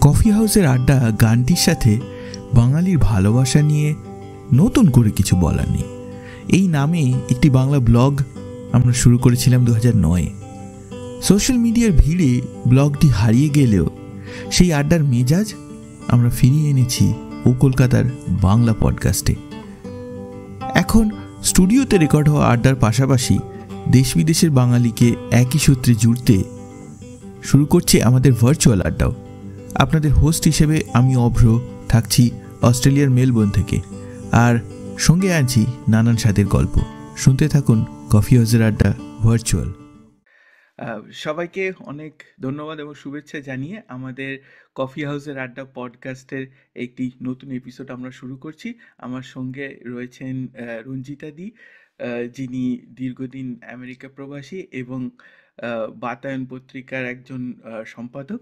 Coffee হাউসের আড্ডা গানটির সাথে বাঙালির ভালোবাসা নিয়ে নতুন করে কিছু বলার নেই। এই নামে একটি বাংলা ব্লগ আমরা শুরু করেছিলাম 2009-এ। সোশ্যাল মিডিয়ার ভিড়ে ব্লগটি হারিয়ে গেলেও সেই আড্ডার মেজাজ আমরা ফিরিয়ে এনেছি ও কলকাতার বাংলা পডকাস্টে। এখন স্টুডিওতে রেকর্ড হওয়া আড্ডার পাশাপাশি দেশ বিদেশের বাঙালিকে একই সূত্রে জুড়তে শুরু করছে আমাদের ভার্চুয়াল আড্ডাও। আপনাদের হোস্ট হিসেবে আমি অভ্র থাকছি অস্ট্রেলিয়ার মেলবোর্ন থেকে, আর সঙ্গে আছি নানান স্বাদের গল্প। শুনতে থাকুন কফি হাউসের আড্ডা ভার্চুয়াল। সবাইকে অনেক ধন্যবাদ এবং শুভেচ্ছা জানিয়ে আমাদের কফি হাউসের আড্ডা পডকাস্টের একটি নতুন এপিসোড আমরা শুরু করছি। আমার সঙ্গে রয়েছেন রঞ্জিতা দি, যিনি দীর্ঘদিন আমেরিকা প্রবাসী এবং বাতায়ন পত্রিকার একজন সম্পাদক।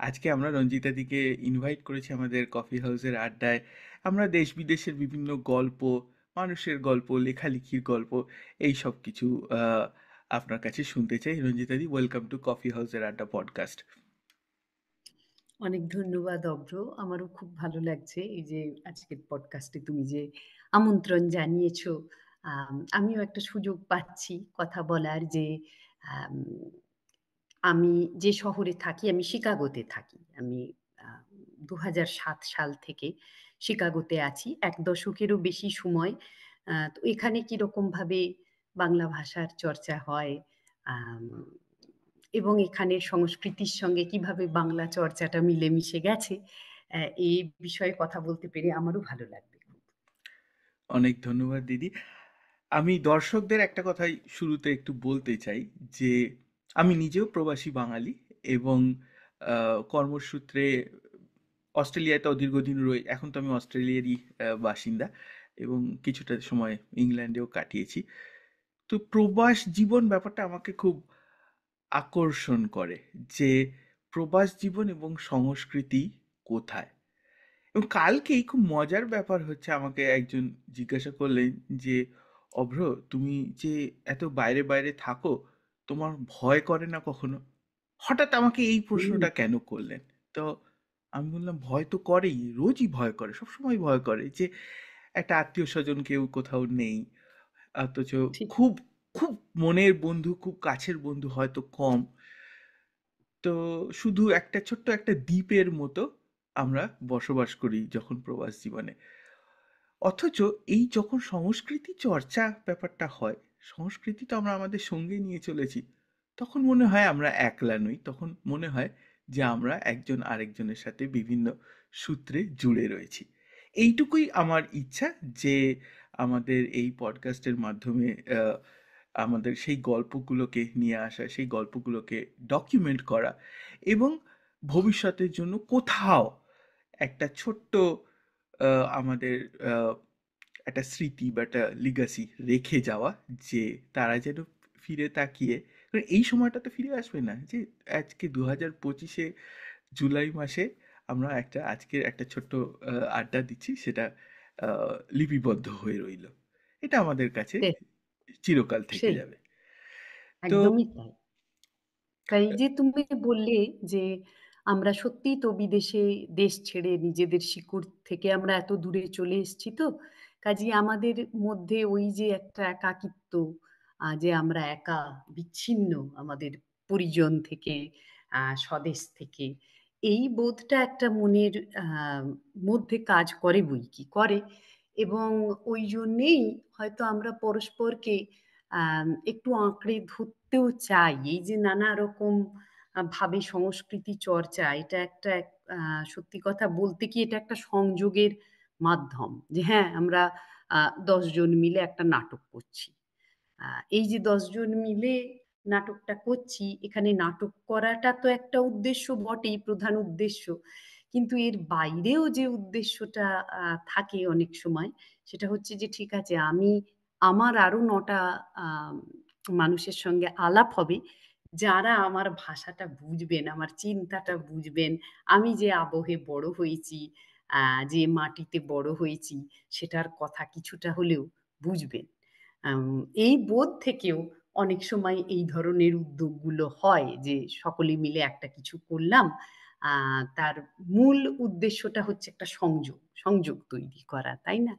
আজকে আমরা রঞ্জিতা দিকে ইনভাইট করেছি আমাদের কফি হাউসের আড্ডায়। আমরা দেশ বিদেশের বিভিন্ন গল্প, মানুষের গল্প, লেখালেখির গল্প, এই সব কিছু আপনার কাছে শুনতে চাই। রঞ্জিতা দি, ওয়েলকাম টু কফি হাউসের আড্ডা পডকাস্ট। অনেক ধন্যবাদ অভ্র, আমারও খুব ভালো লাগছে এই যে আজকের পডকাস্টে তুমি যে আমন্ত্রণ জানিয়েছো। আমিও একটা সুযোগ পাচ্ছি কথা বলার, যে আমি যে শহরে থাকি, আমি শিকাগোতে থাকি। আমি 2007 সাল থেকে শিকাগোতে আছি, 1 দশকেরও বেশি সময়। তো এখানে কিরকম ভাবে বাংলা ভাষার চর্চা হয় এবং এখানের সংস্কৃতির সঙ্গে কিভাবে বাংলা চর্চাটা মিলেমিশে গেছে, এই বিষয়ে কথা বলতে পেরে আমারও ভালো লাগবে। অনেক ধন্যবাদ দিদি। আমি দর্শকদের একটা কথাই শুরুতে একটু বলতে চাই যে আমি নিজেও প্রবাসী বাঙালি এবং কর্মসূত্রে অস্ট্রেলিয়াতেও দীর্ঘদিন রই। এখন তো আমি অস্ট্রেলিয়ারই বাসিন্দা এবং কিছুটা সময় ইংল্যান্ডেও কাটিয়েছি। তো প্রবাস জীবন ব্যাপারটা আমাকে খুব আকর্ষণ করে, যে প্রবাস জীবন এবং সংস্কৃতি কোথায়। এবং কালকেই খুব মজার ব্যাপার হচ্ছে, আমাকে একজন জিজ্ঞাসা করলেন যে অভ্র, তুমি যে এত বাইরে বাইরে থাকো, তোমার ভয় করে না কখনো? হঠাৎ আমাকে এই প্রশ্নটা কেন করলেন? তো আমি বললাম, ভয় তো করেই, রোজই ভয় করে, সবসময় ভয় করে যে একটা আত্মীয় স্বজন কেউ কোথাও নেই, অথচ খুব খুব মনের বন্ধু, খুব কাছের বন্ধু হয়তো কম। তো শুধু একটা ছোট্ট একটা দ্বীপের মতো আমরা বসবাস করি যখন প্রবাস জীবনে। অথচ এই যখন সংস্কৃতি চর্চা ব্যাপারটা হয়, সংস্কৃতি তো আমরা আমাদের সঙ্গে নিয়ে চলেছি, তখন মনে হয় আমরা একলা নই। তখন মনে হয় যে আমরা একজন আরেকজনের সাথে বিভিন্ন সূত্রে জুড়ে রয়েছি। এইটুকুই আমার ইচ্ছা, যে আমাদের এই পডকাস্টের মাধ্যমে আমাদের সেই গল্পগুলোকে নিয়ে আসা, সেই গল্পগুলোকে ডকুমেন্ট করা এবং ভবিষ্যতের জন্য কোথাও একটা ছোট্ট আমাদের একটা স্মৃতি বা একটা লিগাসি রেখে যাওয়া, যে তারা যেন ফিরে তাকিয়ে, কারণ এই সময়টা তো ফিরে আসবে না, যে আজকে 2025-এ জুলাই মাসে আমরা আজকের একটা ছোট্ট আড্ডা দিচ্ছি, সেটা লিপিবদ্ধ হয়ে রইল। এটা আমাদের কাছে চিরকাল থেকে যাবে। তো একদমই তাই। তাই যে তুমি বললে যে আমরা সত্যিই তো বিদেশে, দেশ ছেড়ে নিজেদের শিকড় থেকে আমরা এত দূরে চলে এসেছি, তো কাজেই আমাদের মধ্যে ওই যে একটা একাকিত্ব, যে আমরা একা, বিচ্ছিন্ন আমাদের পরিজন থেকে, স্বদেশ থেকে, এই বোধটা একটা মনের মধ্যে কাজ করে, বই কি করে। এবং ওই জন্যেই হয়তো আমরা পরস্পরকে একটু আঁকড়ে ধরতেও চাই। এই যে নানা রকম ভাবে সংস্কৃতি চর্চা, এটা একটা সত্যি কথা বলতে কি, এটা একটা সংযোগের মাধ্যম। যে হ্যাঁ, আমরা 10 জন মিলে একটা নাটক করছি। এই যে 10 জন মিলে নাটকটা করছি, এখানে নাটক করাটা তো একটা উদ্দেশ্য বটেই, প্রধান উদ্দেশ্য, কিন্তু এর বাইরেও যে উদ্দেশ্যটা থাকে অনেক সময়, সেটা হচ্ছে যে ঠিক আছে, আমার আরো 9টা মানুষের সঙ্গে আলাপ হবে, যারা আমার ভাষাটা বুঝবেন, আমার চিন্তাটা বুঝবেন, আমি যে আবহে বড় হয়েছি, যে মাটিতে বড় হয়েছি, সেটার কথা কিছুটা হলেও বুঝবেন। এই বোধ থেকেও অনেক সময় এই ধরনের উদ্যোগগুলো হয়, যে সকলে মিলে একটা কিছু করলাম, তার মূল উদ্দেশ্যটা হচ্ছে একটা সংযোগ তৈরি করা, তাই না?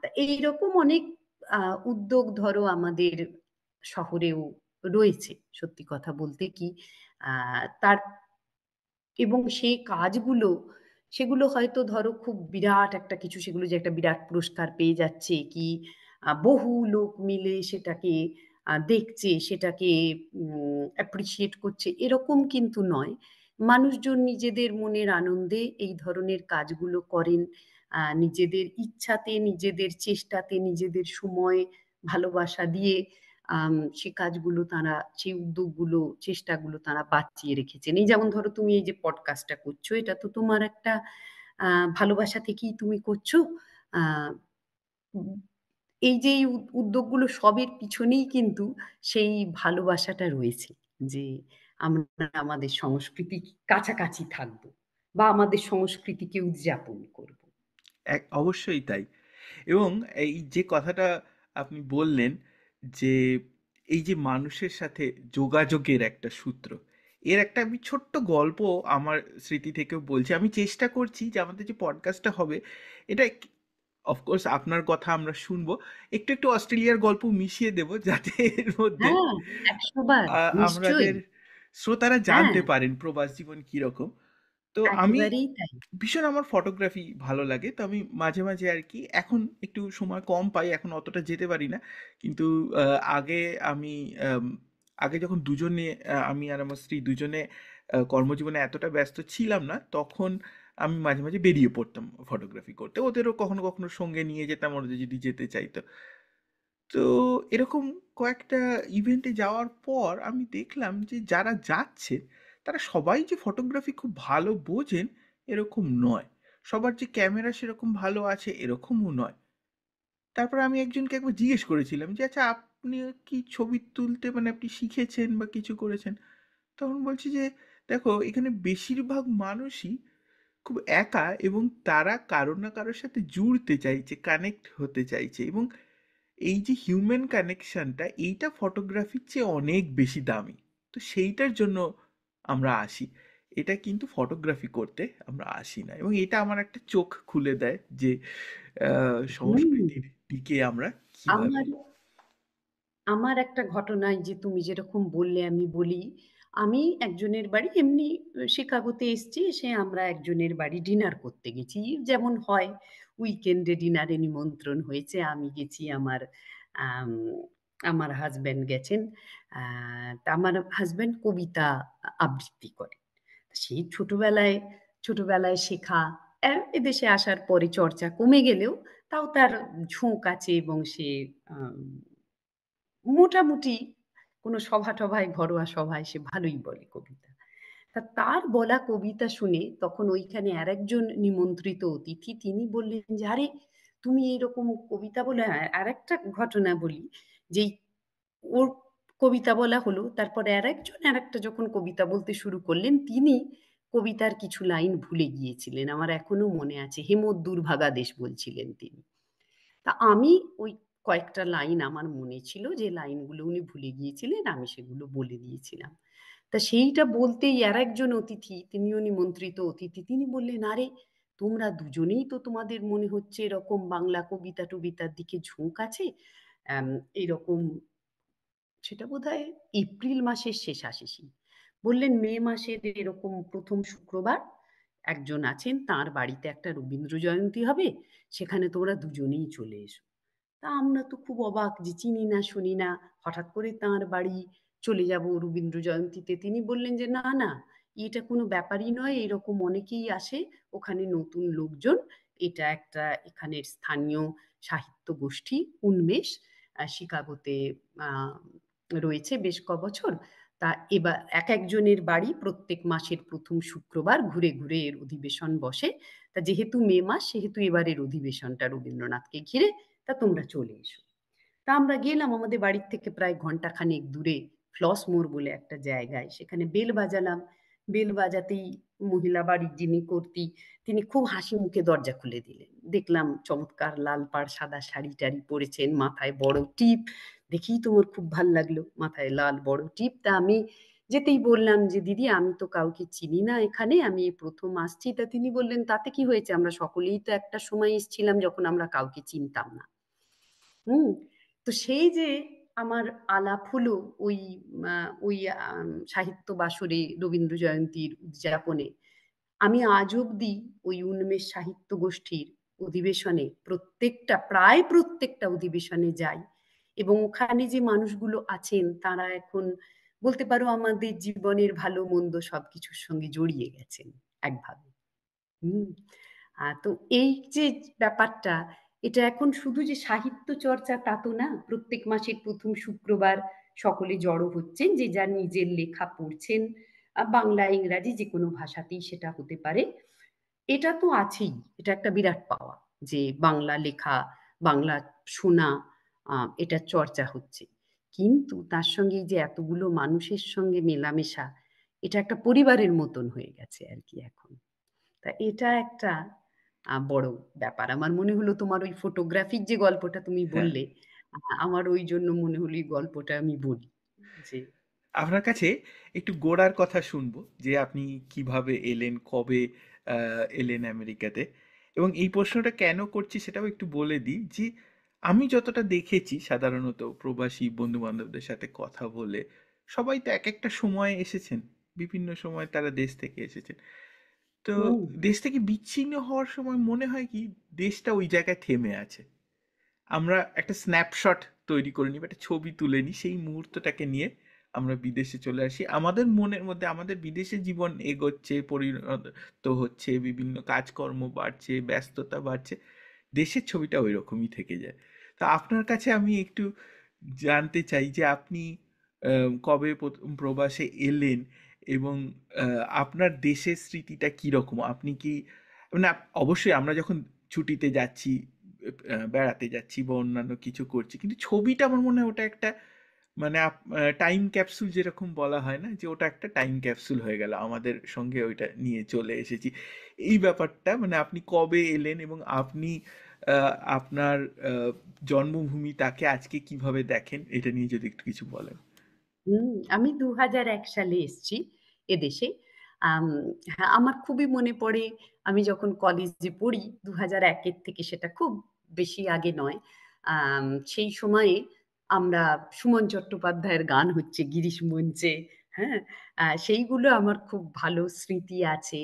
তা এইরকম অনেক উদ্যোগ ধরো আমাদের শহরেও রয়েছে, সত্যি কথা বলতে কি। তার এবং সেই কাজগুলো, সেগুলো হয়তো ধরো খুব বিরাট একটা কিছু, সেগুলো যে একটা বিরাট পুরস্কার পেয়ে যাচ্ছে কি, বহু লোক মিলে সেটাকে দেখছে, সেটাকে অ্যাপ্রিসিয়েট করছে, এরকম কিন্তু নয়। মানুষজন নিজেদের মনের আনন্দে এই ধরনের কাজগুলো করেন, নিজেদের ইচ্ছাতে, নিজেদের চেষ্টাতে, নিজেদের সময় ভালোবাসা দিয়ে সে কাজগুলো তারা, সেই উদ্যোগগুলো, চেষ্টাগুলো তারা বাঁচিয়ে রেখেছেন। এই যেমন ধরো তুমি এই যে পডকাস্টটা করছো, এটা তো তোমার একটা ভালোবাসা থেকেই তুমি করছো। আহ উম, এই যে এই উদ্যোগগুলো সবের পিছনেই কিন্তু সেই ভালোবাসাটা রয়েছে, যে আমরা আমাদের সংস্কৃতি কাছাকাছি থাকবো বা আমাদের সংস্কৃতিকে উদযাপন করব। অবশ্যই তাই। এবং এই যে কথাটা আপনি বললেন যে এই যে মানুষের সাথে যোগাযোগের একটা সূত্র, এর একটা আমি ছোট্ট গল্প আমার স্মৃতি থেকেও বলছি। আমি চেষ্টা করছি যে আমাদের যে পডকাস্টটা হবে এটা, অফকোর্স আপনার কথা আমরা শুনবো, একটু একটু অস্ট্রেলিয়ার গল্প মিশিয়ে দেব যাতে এর মধ্যে হ্যাঁ, ১০০ বার, নিশ্চয়ই। আমাদের শ্রোতারা হ্যাঁ, জানতে পারেন প্রবাস জীবন কীরকম। তো আমি একেবারেই তাই। ভীষণ, আমার ফটোগ্রাফি ভালো লাগে, তো আমি মাঝে মাঝে আর কি, এখন একটু সময় কম পাই, এখন অতটা যেতে পারি না, কিন্তু আগে আমি আম, আগে যখন দুজনে আমি আর আমার স্ত্রী দুজনে কর্মজীবনে এতটা ব্যস্ত ছিলাম না, তখন আমি মাঝে মাঝে বেরিয়ে পড়তাম ফটোগ্রাফি করতে, ওদেরও কখনো কখনো সঙ্গে নিয়ে যেতাম, ওরা যদি যেতে চাইতো। তো এরকম কয়েকটা ইভেন্টে যাওয়ার পর আমি দেখলাম যে যারা যাচ্ছে তারা সবাই যে ফটোগ্রাফি খুব ভালো বোঝেন এরকম নয়, সবার যে ক্যামেরা সেরকম ভালো আছে এরকমও নয়। তারপর আমি একজনকে একবার জিজ্ঞেস করেছিলাম যে আচ্ছা, আপনি কি ছবি তুলতে, মানে আপনি শিখেছেন বা কিছু করেছেন? তখন বলছি যে দেখো, এখানে বেশিরভাগ মানুষই খুব একা, এবং তারা কারো না কারোর সাথে জুড়তে চাইছে, কানেক্ট হতে চাইছে, এবং এই যে হিউম্যান কানেকশনটা, এইটা ফটোগ্রাফির চেয়ে অনেক বেশি দামি। তো সেইটার জন্য আমরা আসি, এটা কিন্তু ফটোগ্রাফি করতে আমরা আসি না, এবং এটা আমার একটা চোখ খুলে দেয় যে হুম। সংস্কৃতির দিকে আমরা কিভাবে। আমার আমার একটা ঘটনা, এই যে তুমি যেরকম বললে আমি বলি। আমি একজনের বাড়ি এমনি শিকাগোতে এসেছি, এসে আমরা একজনের বাড়ি ডিনার করতে গেছি। যেমন হয়, উইকেন্ডে ডিনারে নিমন্ত্রণ হয়েছে, আমি গেছি, আম, আমার হাজবেন্ড গেছেন। তা আমার হাজবেন্ড কবিতা আবৃত্তি করে। সেই ছোটবেলায় ছোটবেলায় শেখা, এদেশে আসার পরে চর্চা কমে গেলেও তাও তার ঝোঁক আছে, এবং সে আম, মোটামুটি কোনো সভা-টভায়, ঘরোয়া সভায় সে ভালোই বলে কবিতা। তা তার বলা কবিতা শুনে তখন ওইখানে আরেকজন নিমন্ত্রিত অতিথি, তিনি বললেন যে, "আরে! তুমি এইরকম কবিতা বলে।" আরেকটা ঘটনা বলি, যেই ওর কবিতা বলা হলো, তারপরে আরেকটা যখন কবিতা বলতে শুরু করলেন, তিনি কবিতার কিছু লাইন ভুলে গিয়েছিলেন। আমার এখনো মনে আছে, 'হেমোদ্দুর্ভাগা দেশ' বলছিলেন তিনি। তা আমি ওই কয়েকটা লাইন আমার মনে ছিল, যে লাইনগুলো উনি ভুলে গিয়েছিলেন, আমি সেগুলো বলে দিয়েছিলাম। তা সেইটা বলতেই আরেকজন অতিথি, তিনিও নিমন্ত্রিত অতিথি, তিনি বললেন, "আরে! তোমরা দুজনেই তো, তোমাদের মনে হচ্ছে এরকম বাংলা কবিতা-টবিতার দিকে ঝোঁক আছে। অ্যাম এইরকম।" সেটা বোধহয় এপ্রিল মাসের শেষাশেষি। বললেন, "মে মাসের এরকম ১ম শুক্রবার একজন আছেন, তাঁর বাড়িতে একটা রবীন্দ্র জয়ন্তী হবে। সেখানে তোমরা দুজনেই চলে এসো।" তা আমরা তো খুব অবাক, যে চিনি না শুনি না, হঠাৎ করে তাঁর বাড়ি চলে যাব রবীন্দ্র জয়ন্তীতে। তিনি বললেন যে, "না, না, এটা কোনো ব্যাপারই নয়। এরকম অনেকেই আসে, ওখানে নতুন লোকজন। এটা একটা এখানের স্থানীয় সাহিত্য গোষ্ঠী, উন্মেষ, শিকাগোতে আ রয়েছে বেশ কবছর। তা এবার একেকজনের বাড়ি প্রত্যেক মাসের ১ম শুক্রবার ঘুরে, ঘুরে এর অধিবেশন বসে। তা যেহেতু মে মাস, সেহেতু এবারের অধিবেশনটা রবীন্দ্রনাথকে ঘিরে। তা তোমরা চলে এসো।" তা আমরা গেলাম, আমাদের বাড়ির থেকে প্রায় ঘন্টাখানেক দূরে ফ্লসমোর বলে একটা জায়গায়। সেখানে বেল বাজালাম। বেল বাজাতেই মহিলা বাড়ির যিনি কর্ত্রী, তিনি খুব হাসি মুখে দরজা খুলে দিলেন। দেখলাম চমৎকার লাল পাড় সাদা শাড়ি-টাড়ি পরেছেন, মাথায় বড় টিপ। দেখেই তো আমার খুব ভাল লাগলো। মাথায় লাল বড় টিপ। তা আমি যেতেই বললাম যে, "দিদি আমি তো কাউকে চিনি না এখানে, আমি এই ১ম আসছি।" তা তিনি বললেন, "তাতে কি হয়েছে? আমরা সকলেই তো একটা সময় এসছিলাম যখন আমরা কাউকে চিনতাম না।" হুম? তো সেই যে আমার আলাপ হলো ওই আ ওই সাহিত্য বাসরে রবীন্দ্র জয়ন্তীর উদযাপনে। আমি আজ অব্দি ওই উন্মেষ সাহিত্য গোষ্ঠীর অধিবেশনে প্রায় প্রত্যেকটা অধিবেশনে যাই এবং ওখানে যে মানুষগুলো আছেন তারা এখন বলতে পারো আমাদের জীবনের ভালো মন্দ সবকিছুর সঙ্গে জড়িয়ে গেছেন একভাবে। হুম। তো এই যে ব্যাপারটা, এটা এখন শুধু যে সাহিত্য চর্চা তা তো না। প্রত্যেক মাসের ১ম শুক্রবার সকলে জড়ো হচ্ছেন, যে যার নিজের লেখা পড়ছেন। বাংলা, ইংরাজি যেকোনো ভাষাতেই সেটা হতে পারে। এটা তো আছেই। এটা একটা বিরাট পাওয়া যে বাংলা লেখা, বাংলা শোনা, আ এটার চর্চা হচ্ছে। কিন্তু তার সঙ্গে এই যে এতগুলো মানুষের সঙ্গে মেলামেশা, এটা একটা পরিবারের মতন হয়ে গেছে আরকি এখন। তা এটা একটা বড় ব্যাপার। আমার মনে হলো তোমার ওই ফটোগ্রাফির যে গল্পটা তুমি হ্যাঁ। বললে, আমার ওইজন্য মনে হলো এই গল্পটা আমি বলি। যে আপনার কাছে একটু গোড়ার কথা শুনবো যে আপনি কিভাবে এলেন, কবে এলেন আমেরিকাতে? এবং এই প্রশ্নটা কেন করছি সেটাও একটু বলে দিই যে আমি যতটা দেখেছি সাধারণত প্রবাসী বন্ধু-বান্ধবদের সাথে কথা বলে, সবাই তো একেকটা সময়ে এসেছেন। বিভিন্ন সময় তারা দেশ থেকে এসেছেন। তো হুম, দেশ থেকে বিচ্ছিন্ন হওয়ার সময় মনে হয় কি দেশটা ওই জায়গায় থেমে আছে। আমরা একটা স্ন্যাপশট তৈরি করে নিই বা একটা ছবি তুলে নিই সেই মুহূর্তটাকে নিয়ে আমরা বিদেশে চলে আসি আমাদের মনের মধ্যে আমাদের বিদেশে জীবন এগোচ্ছে পরিণত হচ্ছে বিভিন্ন কাজকর্ম বাড়ছে ব্যস্ততা বাড়ছে দেশের ছবিটা ওই রকমই থেকে যায় তা আপনার কাছে আমি একটু জানতে চাই যে আপনি কবে প্রথম প্রবাসে এলেন এবং আপনার দেশের স্মৃতিটা কীরকম আপনি কি মানে অবশ্যই আমরা যখন ছুটিতে যাচ্ছি বেড়াতে যাচ্ছি বা অন্যান্য কিছু করছি কিন্তু ছবিটা আমার মনে হয় ওটা একটা মানে টাইম ক্যাপসুল যেরকম বলা হয় না যে ওটা একটা টাইম ক্যাপসুল হয়ে গেল আমাদের সঙ্গে ওইটা নিয়ে চলে এসেছি এই ব্যাপারটা মানে আপনি কবে এলেন এবং আপনি আপনার আহ, জন্মভূমি তাকে আজকে কিভাবে দেখেন এটা নিয়ে যদি একটু কিছু বলেন আমি ২০০১ সালে এসছি এদেশে। আম হ্যাঁ, আমার খুবই মনে পড়ে আমি যখন কলেজে পড়ি ২০০১ এর থেকে, সেটা খুব বেশি আগে নয়। আম সেই সময়ে আমরা সুমন চট্টোপাধ্যায়ের গান হচ্ছে 'গিরিশ মঞ্চে', হ্যাঁ? সেইগুলো আমার খুব ভালো স্মৃতি আছে।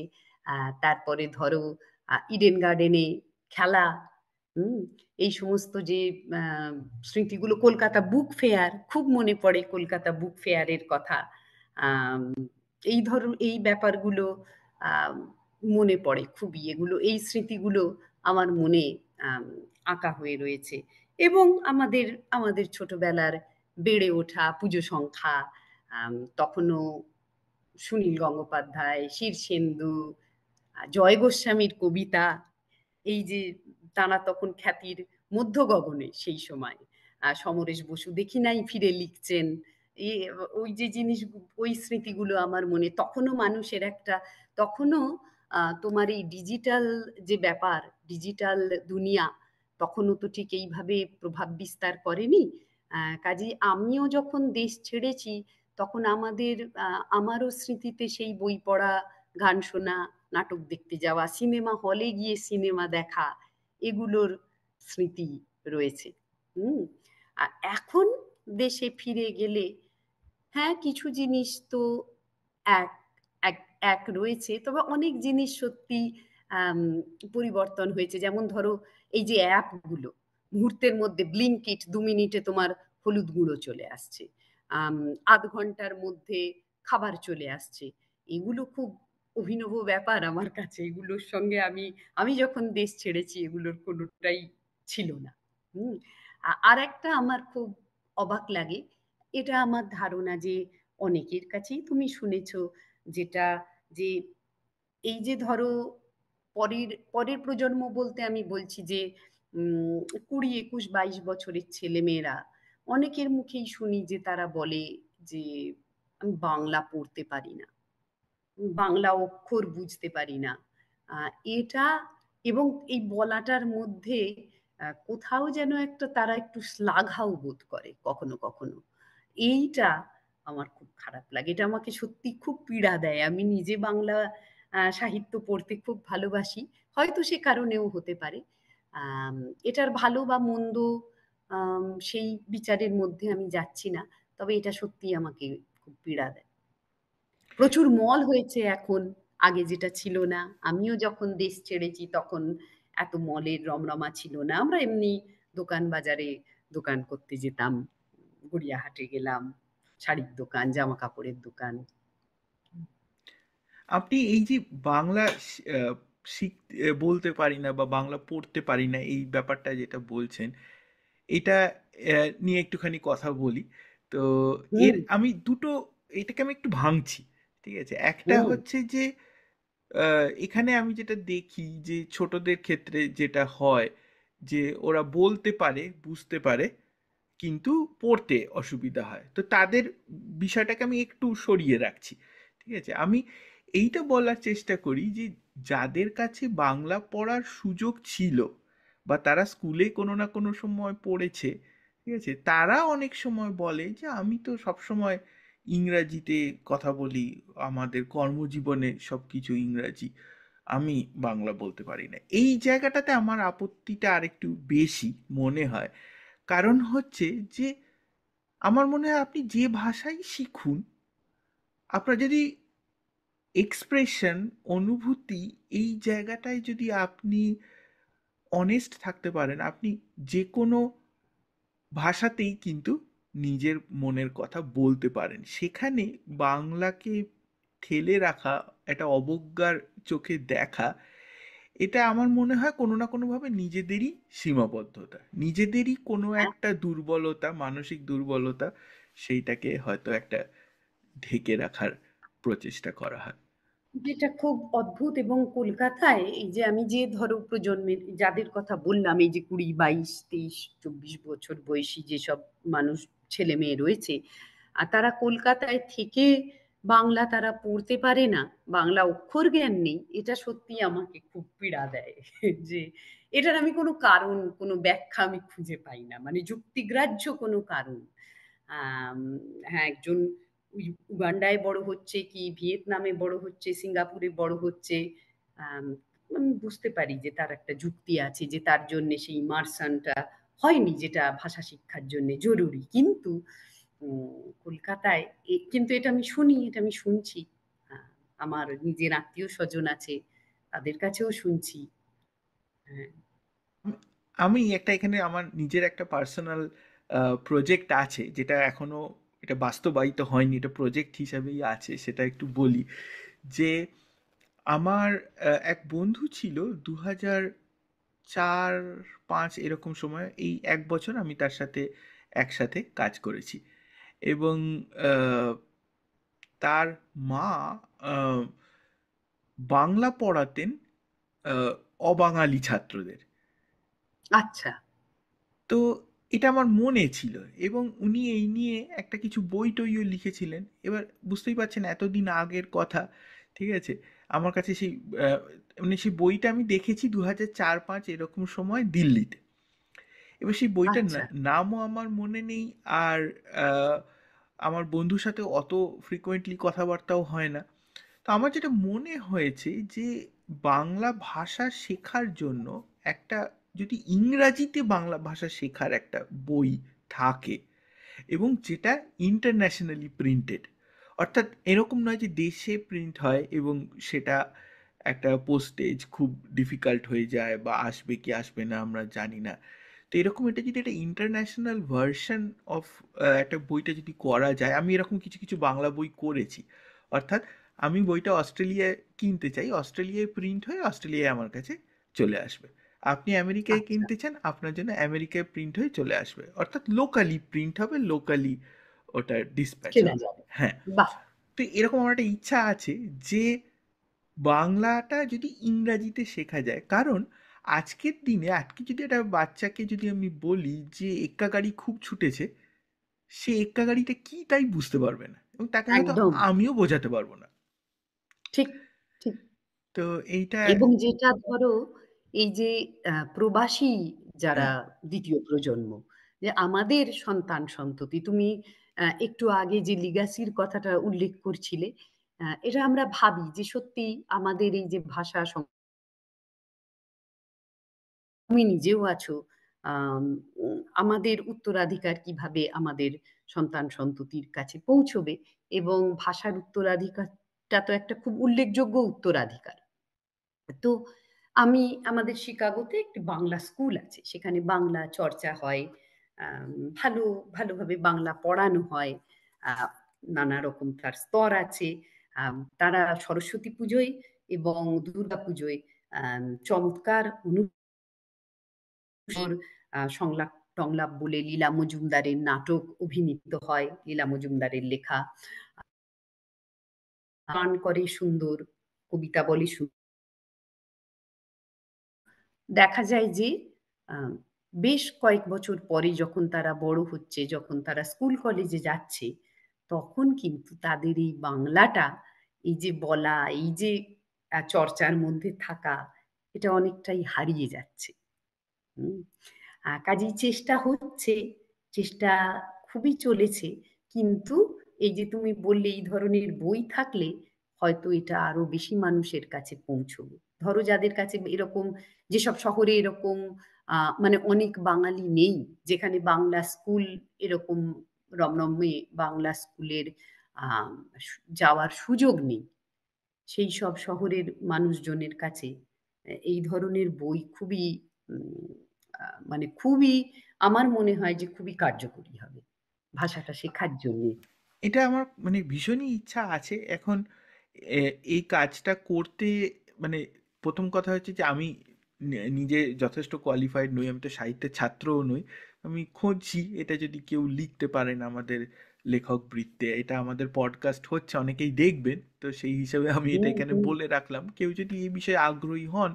তারপরে ধরো ইডেন গার্ডেনে খেলা, হুম? এই সমস্ত যে আ স্মৃতিগুলো, কলকাতা বুক ফেয়ার খুব মনে পড়ে, কলকাতা বুক ফেয়ারের কথা। আম এই ব্যাপারগুলো আ মনে পড়ে খুবই। এই স্মৃতিগুলো আমার মনে আম আঁকা হয়ে রয়েছে। এবং আমাদের ছোটবেলার বেড়ে ওঠা পুজো সংখ্যা, তখনও সুনীল গঙ্গোপাধ্যায়, শীর্ষেন্দু, জয় গোস্বামীর কবিতা, এই যে তাঁরা তখন খ্যাতির মধ্য গগনে সেই সময়। সমরেশ বসু দেখি নাই ফিরে লিখছেন। এ ওই যে ওই স্মৃতিগুলো আমার মনে। তখনও তোমার এই ডিজিটাল যে ব্যাপার, ডিজিটাল দুনিয়া তখনও তো ঠিক এইভাবে প্রভাব বিস্তার করেনি। কাজেই আমিও যখন দেশ ছেড়েছি তখন আমারও স্মৃতিতে সেই বই পড়া, গান শোনা, নাটক দেখতে যাওয়া, সিনেমা হলে গিয়ে সিনেমা দেখা, এগুলোর স্মৃতি রয়েছে। হুম? আর এখন দেশে ফিরে গেলে হ্যাঁ, কিছু জিনিস তো এক এক এক রয়েছে। তবে অনেক জিনিস সত্যি আম পরিবর্তন হয়েছে। যেমন ধরো এই যে অ্যাপগুলো, মুহূর্তের মধ্যে Blinkit ২ মিনিটে তোমার হলুদ গুঁড়ো চলে আসছে। আম ০.৫ ঘন্টার মধ্যে খাবার চলে আসছে। এগুলো খুব অভিনব ব্যাপার আমার কাছে। এগুলোর সঙ্গে আমি যখন দেশ ছেড়েছি এগুলোর কোনটাই ছিল না। হুম? আরেকটা আমার খুব অবাক লাগে। এটা আমার ধারণা যে অনেকের কাছেই তুমি শুনেছ, যেটা যে এই যে ধরো পরের প্রজন্ম বলতে আমি বলছি যে ২০, ২১, ২২ বছরের ছেলেমেয়েরা অনেকের মুখেই শুনি যে তারা বলে যে, "আমি বাংলা পড়তে পারি না। বাংলা অক্ষর বুঝতে পারি না।" আ এটা এবং এই বলাটার মধ্যে কোথাও যেন তারা একটু শ্লাঘাও বোধ করে কখনো, কখনো। এইটা আমার খুব খারাপ লাগে। এটা আমাকে সত্যি খুব পীড়া দেয়। আমি নিজে বাংলা সাহিত্য পড়তে খুব ভালোবাসি। হয়তো সে কারণেও হতে পারে। আম এটার ভালো বা মন্দ সেই বিচারের মধ্যে আমি যাচ্ছি না। তবে এটা সত্যিই আমাকে খুব পীড়া দেয়। প্রচুর মল হয়েছে এখন, আগে যেটা ছিল না। আমিও যখন দেশ ছেড়েছি তখন এত মলের রমরমা ছিল না। আমরা এমনি দোকান বাজারে দোকান করতে যেতাম। গড়িয়াহাটে গেলাম, শাড়ির দোকান, জামাকাপড়ের দোকান। আপনি এই যে বাংলা বলতে পারি না বা বাংলা পড়তে পারি না এই ব্যাপারটা যেটা বলছেন, এটা নিয়ে একটুখানি কথা বলি। তো হুম, আমি দুটো, এটাকে আমি একটু ভাঙছি। ঠিক আছে, একটা হুম, হচ্ছে যে এখানে আমি যেটা দেখি যে ছোটদের ক্ষেত্রে যেটা হয় যে ওরা বলতে পারে, বুঝতে পারে, কিন্তু পড়তে অসুবিধা হয়, তো তাদের বিষয়টাকে আমি একটু সরিয়ে রাখছি। ঠিক আছে, আমি এইটা বলার চেষ্টা করি যে যাদের কাছে বাংলা পড়ার সুযোগ ছিল বা তারা স্কুলে কোনো না কোনো সময় পড়েছে, ঠিক আছে, তারা অনেক সময় বলে যে আমি তো সব সময় ইংরাজিতে কথা বলি, আমাদের কর্মজীবনে সব কিছু ইংরাজি, আমি বাংলা বলতে পারি না। এই জায়গাটাতে আমার আপত্তিটা আরেকটু বেশি মনে হয়। কারণ হচ্ছে যে আমার মনে হয় আপনি যে ভাষাই শিখুন, আপনার যদি এক্সপ্রেশন, অনুভূতি, এই জায়গাটায় যদি আপনি অনেস্ট থাকতে পারেন, আপনি যে কোনো ভাষাতেই কিন্তু নিজের মনের কথা বলতে পারেন। সেখানে বাংলাকে ঠেলে রাখা, একটা অবজ্ঞার চোখে দেখা, এটা আমার মনে হয় কোনো না কোনোভাবে নিজেদেরই সীমাবদ্ধতা, নিজেদেরই কোনো হ্যাঁ। একটা দুর্বলতা, মানসিক দুর্বলতা, সেইটাকে হয়তো একটা ঢেকে রাখার প্রচেষ্টা করা হয়। যেটা খুব অদ্ভুত এবং কলকাতায় এই যে আমি যে ধরো প্রজন্মের যাদের কথা বললাম, এই যে ২০, ২২, ২৩, ২৪ বছর বয়সী যেসব মানুষ ছেলে মেয়ে রয়েছে, তারা কলকাতায় থেকে বাংলা তারা পড়তে পারে না, বাংলা অক্ষর জ্ঞান নেই, এটা সত্যি আমাকে খুব পীড়া দেয়। যে এটার আমি কোনো কারণ, কোনো ব্যাখ্যা আমি খুঁজে পাই না, মানে যুক্তিগ্রাহ্য কোনো কারণ। আম হ্যাঁ, একজন উগান্ডায় বড় হচ্ছে কি ভিয়েতনামে বড় হচ্ছে, সিঙ্গাপুরে বড় হচ্ছে, আম আমি বুঝতে পারি যে তার একটা যুক্তি আছে যে তার জন্যে সেই ইমার্শনটা হয়নি, যেটা ভাষা শিক্ষার জন্যে জরুরি। কিন্তু কলকাতায় কিন্তু এটা আমি শুনি, এটা আমি শুনছি। আ আমার নিজের আত্মীয়স্বজন আছে, তাদের কাছেও শুনছি। হ্যাঁ, আমি একটা এখানে আমার নিজের একটা পার্সোনাল প্রজেক্ট আছে, যেটা এখনো এটা বাস্তবায়িত হয়নি, এটা প্রজেক্ট হিসাবেই আছে, সেটা একটু বলি। যে আমার এক বন্ধু ছিল 2004-05 এরকম সময়, এই 1 বছর আমি তার সাথে একসাথে কাজ করেছি। এবং আহ, তার মা আহ, বাংলা পড়াতেন আহ, অবাঙালি ছাত্রদের। আচ্ছা, তো এটা আমার মনে ছিল, এবং উনি এই নিয়ে একটা কিছু বই টইও লিখেছিলেন। এবার বুঝতেই পারছেন এতদিন আগের কথা, ঠিক আছে, আমার কাছে সেই আহ, মানে সেই বইটা আমি দেখেছি 2004-05 এরকম সময় দিল্লিতে। এবার সেই বইটার আচ্ছা। নামও আমার মনে নেই। আর আহ, আমার বন্ধুর সাথে অত ফ্রিকোয়েন্টলি কথাবার্তাও হয় না। তো আমার যেটা মনে হয়েছে যে বাংলা ভাষা শেখার জন্য একটা, যদি ইংরাজিতে বাংলা ভাষা শেখার একটা বই থাকে, এবং যেটা ইন্টারন্যাশনালি প্রিন্টেড, অর্থাৎ এরকম নয় যে দেশে প্রিন্ট হয় এবং সেটা একটা পোস্টেজ খুব ডিফিকাল্ট হয়ে যায় বা আসবে কি আসবে না আমরা জানি না, তো এরকম এটা যদি একটা ইন্টারন্যাশনাল ভার্সন অফ একটা বইটা যদি করা যায়, আমি এরকম কিছু কিছু বাংলা বই করেছি। অর্থাৎ আমি বইটা অস্ট্রেলিয়ায় কিনতে চাই, অস্ট্রেলিয়ায় প্রিন্ট হয়ে অস্ট্রেলিয়ায় আমার কাছে চলে আসবে। আপনি আমেরিকায় আচ্ছা, কিনতে চান, আপনার জন্য আমেরিকায় প্রিন্ট হয়ে চলে আসবে, অর্থাৎ লোকালি প্রিন্ট হবে, লোকালি ওটা ডিসপ্যাচ চেনা হবে। যাবে। হ্যাঁ। বাহ! তো এরকম আমার একটা ইচ্ছা আছে যে বাংলাটা যদি ইংরাজিতে শেখা যায়, কারণ আজকের দিনে আজকে যদি একটা বাচ্চাকে যদি আমি বলি যে এক্কা গাড়ি খুব ছুটেছে, সে এক্কা গাড়িটা কি তাই বুঝতে পারবে না, এবং তাকে হয়তো একদম। আমিও বোঝাতে পারবো না। ঠিক, ঠিক। তো এইটা। এবং যেটা ধরো এই যে প্রবাসী যারা হ্যাঁ। ২য় প্রজন্ম, যে আমাদের সন্তান-সন্ততি তুমি একটু আগে যে লিগ্যাসির কথাটা উল্লেখ করছিলে, এটা আমরা ভাবি যে সত্যিই আমাদের এই যে ভাষা তুমি নিজেও আছো। আম আমাদের উত্তরাধিকার কিভাবে আমাদের সন্তান-সন্ততির কাছে পৌঁছবে এবং ভাষার উত্তরাধিকারটা তো একটা খুব উল্লেখযোগ্য উত্তরাধিকার। তো আমি আমাদের শিকাগোতে একটি বাংলা স্কুল আছে। সেখানে বাংলা চর্চা হয়। আম ভালো ভালোভাবে বাংলা পড়ানো হয়। আ নানা রকম তার স্তর আছে। তারা সরস্বতী পুজোয় এবং দুর্গা পুজোয় চমৎকার সংলাপ-টংলাপ বলে লীলা মজুমদারের নাটক অভিনীত হয়। লীলা মজুমদারের লেখা। গান করে সুন্দর, কবিতা বলে দেখা যায় যে আ বেশ কয়েক বছর পরে যখন তারা বড় হচ্ছে, যখন তারা স্কুল কলেজে যাচ্ছে, তখন কিন্তু তাদের এই বাংলাটা, এই যে বলা, এই যে চর্চার মধ্যে থাকা, এটা অনেকটাই হারিয়ে যাচ্ছে। হুম? কাজেই চেষ্টা হচ্ছে, চেষ্টা খুবই চলেছে। কিন্তু এই যে তুমি বললে এই ধরনের বই থাকলে হয়তো এটা আরো বেশি মানুষের কাছে পৌঁছবে। ধরো যাদের কাছে এরকম যেসব শহরে এরকম মানে অনেক বাঙালি নেই, যেখানে বাংলা স্কুল এরকম রমরমিয়ে বাংলা স্কুলের আ যাওয়ার সুযোগ নেই। সেইসব শহরের মানুষজনের কাছে এই ধরনের বই খুবই উম আ মানে খুবই আমার মনে হয় যে খুবই কার্যকরী হবে ভাষাটা শেখার জন্যে। এটা আমার মানে ভীষণই ইচ্ছা আছে এখন। এ এই কাজটা করতে মানে ১ম কথা হচ্ছে যে আমি নিজে যথেষ্ট কোয়ালিফাইড নই। আমি তো সাহিত্যের ছাত্রও নই। আমি খুঁজছি এটা যদি কেউ লিখতে পারেন আমাদের লেখক বৃত্তে। এটা আমাদের পডকাস্ট হচ্ছে, অনেকেই দেখবেন। তো সেই হিসেবে আমি এটা হুম, এখানে হুম। বলে রাখলাম। কেউ যদি এই বিষয়ে আগ্রহী হন,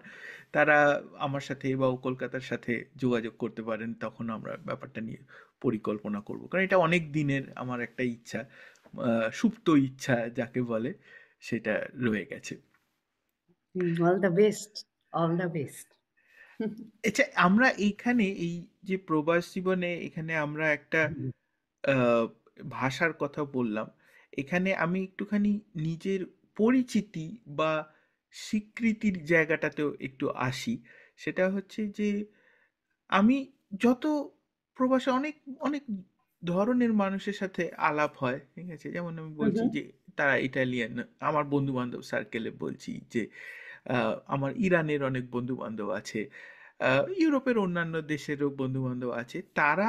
তারা আমার সাথে বা কলকাতার সাথে যোগাযোগ করতে পারেন। তখন আমরা ব্যাপারটা নিয়ে পরিকল্পনা করব। কারণ এটা অনেক দিনের আমার একটা ইচ্ছা। সুপ্ত ইচ্ছা যাকে বলে, সেটা রয়ে গেছে। All the best, all the best. আচ্ছা, আমরা এইখানে এই যে প্রবাস জীবনে এখানে আমরা একটা আহ, ভাষার কথা বললাম। এখানে আমি একটুখানি নিজের পরিচিতি বা স্বীকৃতির জায়গাটাতেও একটু আসি। সেটা হচ্ছে যে আমি যত প্রবাসে অনেক অনেক ধরনের মানুষের সাথে আলাপ হয়, ঠিক আছে? যেমন আমি বলছি যে তারা ইটালিয়ান, আমার বন্ধু বান্ধব সার্কেলে বলছি যে আমার ইরানের অনেক বন্ধু বান্ধব আছে, ইউরোপের অন্যান্য দেশেরও বন্ধু বান্ধব আছে। তারা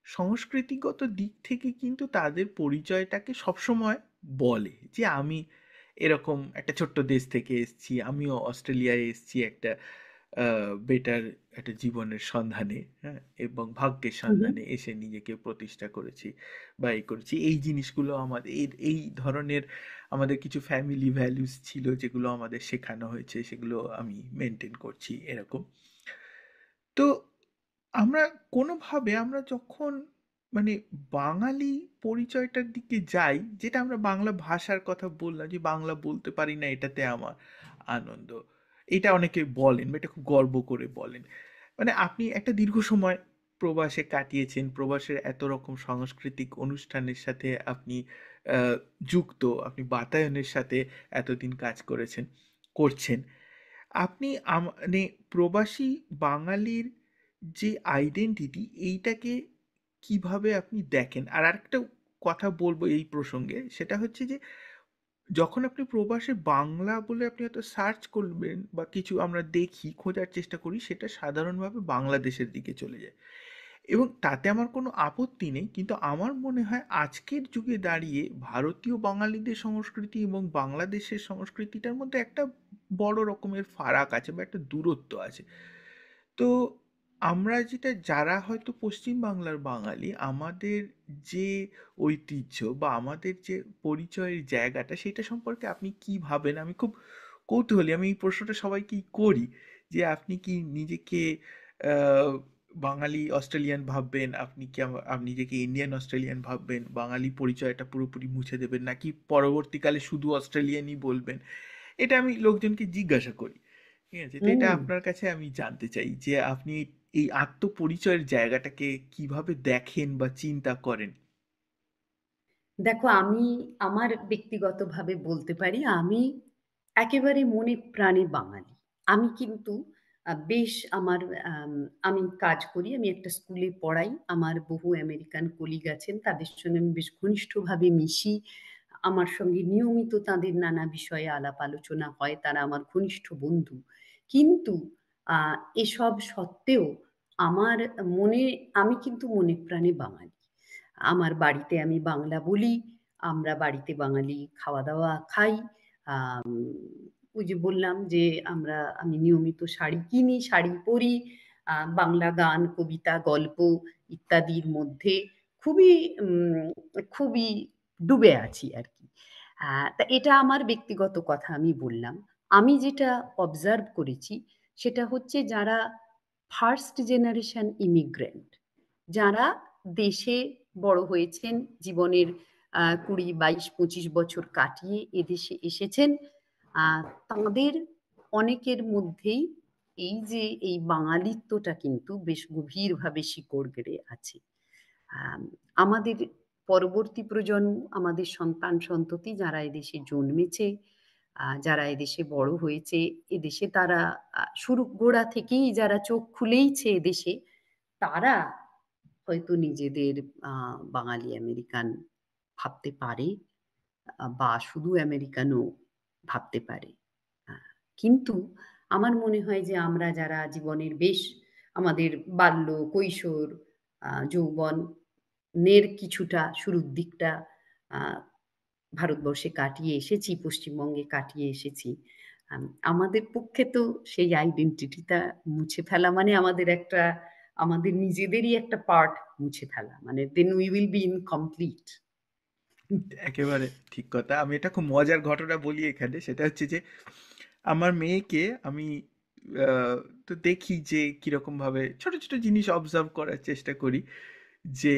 সংস্কৃতিগত দিক থেকে কিন্তু তাদের পরিচয়টাকে সবসময় বলে যে আমি এরকম একটা ছোট্ট দেশ থেকে এসেছি, আমিও অস্ট্রেলিয়ায় এসেছি একটা বেটার একটা জীবনের সন্ধানে, হ্যাঁ, এবং ভাগ্যের সন্ধানে এসে নিজেকে প্রতিষ্ঠা করেছি বা এই করেছি। এই জিনিসগুলো আমাদের এই ধরনের আমাদের কিছু ফ্যামিলি ভ্যালুস ছিল যেগুলো আমাদের শেখানো হয়েছে, সেগুলো আমি মেনটেন করছি এরকম। তো আমরা কোনোভাবে আমরা যখন মানে বাঙালি পরিচয়টার দিকে যাই, যেটা আমরা বাংলা ভাষার কথা বললাম যে বাংলা বলতে পারি না এটাতে আমার আনন্দ, এটা অনেকে বলেন বা এটা খুব গর্ব করে বলেন। মানে আপনি একটা দীর্ঘ সময় প্রবাসে কাটিয়েছেন, প্রবাসের এত রকম সাংস্কৃতিক অনুষ্ঠানের সাথে আপনি আহ, যুক্ত, আপনি বাতায়নের সাথে এতদিন কাজ করেছেন, করছেন। আপনি মানে প্রবাসী বাঙালির যে আইডেন্টিটি, এইটাকে কিভাবে আপনি দেখেন? আর আরেকটা কথা বলবো এই প্রসঙ্গে, সেটা হচ্ছে যে যখন আপনি প্রবাসে বাংলা বলে আপনি হয়তো সার্চ করবেন বা কিছু আমরা দেখি, খোঁজার চেষ্টা করি, সেটা সাধারণভাবে বাংলাদেশের দিকে চলে যায়। এবং তাতে আমার কোনো আপত্তি নেই, কিন্তু আমার মনে হয় আজকের যুগে দাঁড়িয়ে ভারতীয় বাঙালিদের সংস্কৃতি এবং বাংলাদেশের সংস্কৃতিটার মধ্যে একটা বড় রকমের ফারাক আছে বা একটা দূরত্ব আছে। তো আমরা যেটা, যারা হয়তো পশ্চিম বাংলার বাঙালি, আমাদের যে ঐতিহ্য বা আমাদের যে পরিচয়ের জায়গাটা, সেটা সম্পর্কে আপনি কি ভাবেন? আমি খুব কৌতূহলী। আমি এই প্রশ্নটা সবাইকেই করি যে আপনি কি নিজেকে আহ, বাঙালি অস্ট্রেলিয়ান ভাববেন? আপনি কি আপনি নিজেকে ইন্ডিয়ান অস্ট্রেলিয়ান ভাববেন? বাঙালি পরিচয়টা পুরোপুরি মুছে দেবেন, নাকি পরবর্তীকালে শুধু অস্ট্রেলিয়ানই বলবেন? এটা আমি লোকজনকে জিজ্ঞাসা করি, ঠিক আছে? তো এটা হুম। আপনার কাছে আমি জানতে চাই যে আপনি এই আত্মপরিচয়ের জায়গাটাকে কিভাবে দেখেন বা চিন্তা করেন? দেখো, আমি আমার ব্যক্তিগতভাবে বলতে পারি, আমি একেবারে মনে প্রাণে বাঙালি। আমি কিন্তু বেশ আমার আম আমি কাজ করি। আমি একটা স্কুলে পড়াই। আমার বহু আমেরিকান কলিগ আছেন। তাদের সঙ্গে আমি বেশ ঘনিষ্ঠভাবে মিশি। আমার সঙ্গে নিয়মিত তাদের নানা বিষয়ে আলাপ আলোচনা হয়। তারা আমার ঘনিষ্ঠ বন্ধু। কিন্তু আ এসব সত্ত্বেও আমার মনে আমি কিন্তু মনে প্রাণে বাঙালি। আমার বাড়িতে আমি বাংলা বলি। আমরা বাড়িতে বাঙালি খাওয়া-দাওয়া খাই। আম ওই যে বললাম যে আমি নিয়মিত শাড়ি কিনি, শাড়ি পরি। বাংলা গান, কবিতা, গল্প ইত্যাদির মধ্যে খুবই খুবই ডুবে আছি আরকি। তা এটা আমার ব্যক্তিগত কথা আমি বললাম। আমি যেটা অবজার্ভ করেছি সেটা হচ্ছে যারা ফার্স্ট জেনারেশন ইমিগ্রেন্ট, যারা দেশে বড় হয়েছেন, জীবনের ২০, ২২, ২৫ বছর কাটিয়ে এদেশে এসেছেন, আ তাঁদের অনেকের মধ্যেই এই বাঙালিত্বটা কিন্তু বেশ গভীরভাবে শিকড় গেড়ে আছে। আম আমাদের পরবর্তী প্রজন্ম, আমাদের সন্তান-সন্ততি যারা এদেশে জন্মেছে, যারা এদেশে বড় হয়েছে, এদেশে তারা গোড়া থেকেই যারা চোখ খুলেইছে এদেশে, তারা হয়তো নিজেদের আ বাঙালি আমেরিকান ভাবতে পারে, বা শুধু আমেরিকানও ভাবতে পারে। আ কিন্তু আমার মনে হয় যে আমরা যারা জীবনের বেশ আমাদের বাল্য, কৈশোর, যৌবনের কিছুটা শুরুর দিকটা আ ভারতবর্ষে কাটিয়ে এসেছি, পশ্চিমবঙ্গে কাটিয়ে এসেছি। আমাদের পক্ষে তো সেই আইডেন্টিটিটা মুছে ফেলা মানে আমাদের নিজেদেরই একটা পার্ট মুছে ফেলা। মানে then we will be incomplete. একেবারে ঠিক কথা। আমি একটা খুব মজার ঘটনা বলি এখানে। সেটা হচ্ছে যে আমার মেয়েকে আমি আ তো দেখি যে কিরকমভাবে ছোট, ছোট জিনিস অবজার্ভ করার চেষ্টা করি। যে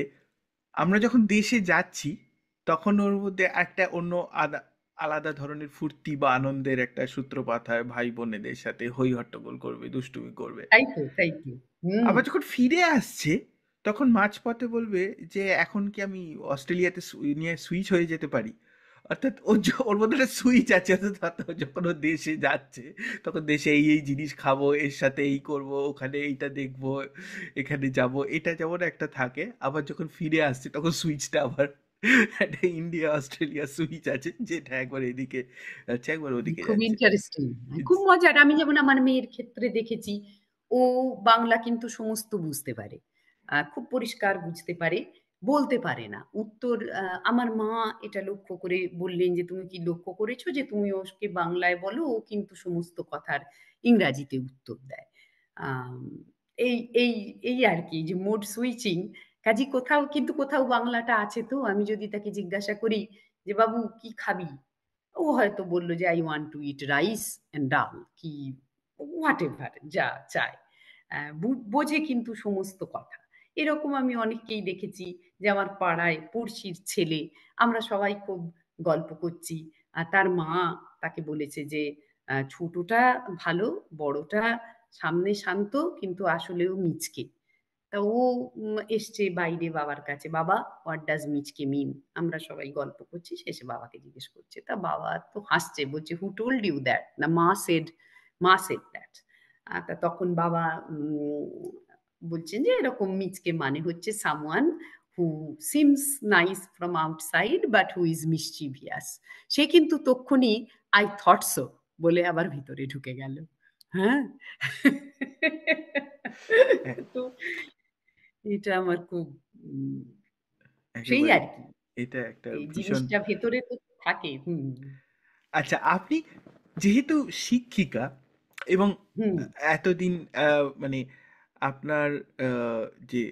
আমরা যখন দেশে যাচ্ছি তখন ওর মধ্যে একটা অন্য আলাদা ধরনের ফুর্তি বা আনন্দের একটা সূত্রপাত হয়। ভাই-বোনেদের সাথে হৈ হট্টগোল করবে, দুষ্টুমি করবে। তাই তো, তাই তো। হুম। আবার যখন ফিরে আসছে তখন মাঝপথে বলবে যে এখন কি আমি অস্ট্রেলিয়াতে নিয়ে সুইচ হয়ে যেতে পারি? অর্থাৎ ওর মধ্যে একটা সুইচ আছে, অর্থাৎ যখন ও দেশে যাচ্ছে তখন দেশে এই জিনিস খাবো, এর সাথে এই করব, ওখানে এইটা দেখবো, এখানে যাব, এটা যেমন একটা থাকে। আবার যখন ফিরে আসছে তখন সুইচটা আবার একটা ইন্ডিয়া অস্ট্রেলিয়া সুইচ আছে, যেটা একবার এদিকে যাচ্ছে একবার ওদিকে খুব যাচ্ছে। ইন্টারেস্টিং। খুব মজার। আমি যেমন আমার মেয়ের ক্ষেত্রে দেখেছি, ও বাংলা কিন্তু সমস্ত বুঝতে পারে। খুব পরিষ্কার বুঝতে পারে, বলতে পারে না। আমার মা এটা লক্ষ্য করে বললেন যে, "তুমি কি লক্ষ্য করেছো যে তুমি ওকে বাংলায় বলো, ও কিন্তু সমস্ত কথার ইংরাজিতে উত্তর দেয়।" আম এই এই এই আরকি যে মোড সুইচিং। কাজেই কোথাও বাংলাটা আছে তো। আমি যদি তাকে জিজ্ঞাসা করি যে, "বাবু কি খাবি?" ও হয়তো বলল যে, "I want to eat rice and ডাল" কি হোয়াটএভার যা চায়। বোঝে কিন্তু সমস্ত কথা। এরকম আমি অনেককেই দেখেছি যে, আমার পাড়ায় পড়শির ছেলে, আমরা সবাই খুব গল্প করছি। তার মা তাকে বলেছে যে, "ছোটটা ভালো, বড়টা সামনে শান্ত কিন্তু আসলেও মিচকে।" তা ও এসছে বাইরে বাবার কাছে, "বাবা, হোয়াট ডাজ মিচকে মিন?" আমরা সবাই গল্প করছি। শেষে বাবাকে জিজ্ঞেস করছে। তা বাবা তো হাসছে। বলছে, "হু টোল্ড ইউ দ্যাট?" না, মা সেড দ্যাট। তা তখন বাবা বলছেন যে, এরকম মিচকে মানে হচ্ছে someone who seems nice from outside but who is mischievous. সে কিন্তু তক্ষুনি "I thought so" বলে আবার ভিতরে ঢুকে গেল। হ্যাঁ? হ্যাঁ, তো এটা আমার খুব উম সেই একেবারে আরকি। এটা একটা এই ভীষণ। জিনিসটা ভেতরে তো থাকে। হুম, আচ্ছা, আপনি যেহেতু শিক্ষিকা এবং হুম, এতদিন মানে আপনার আ যে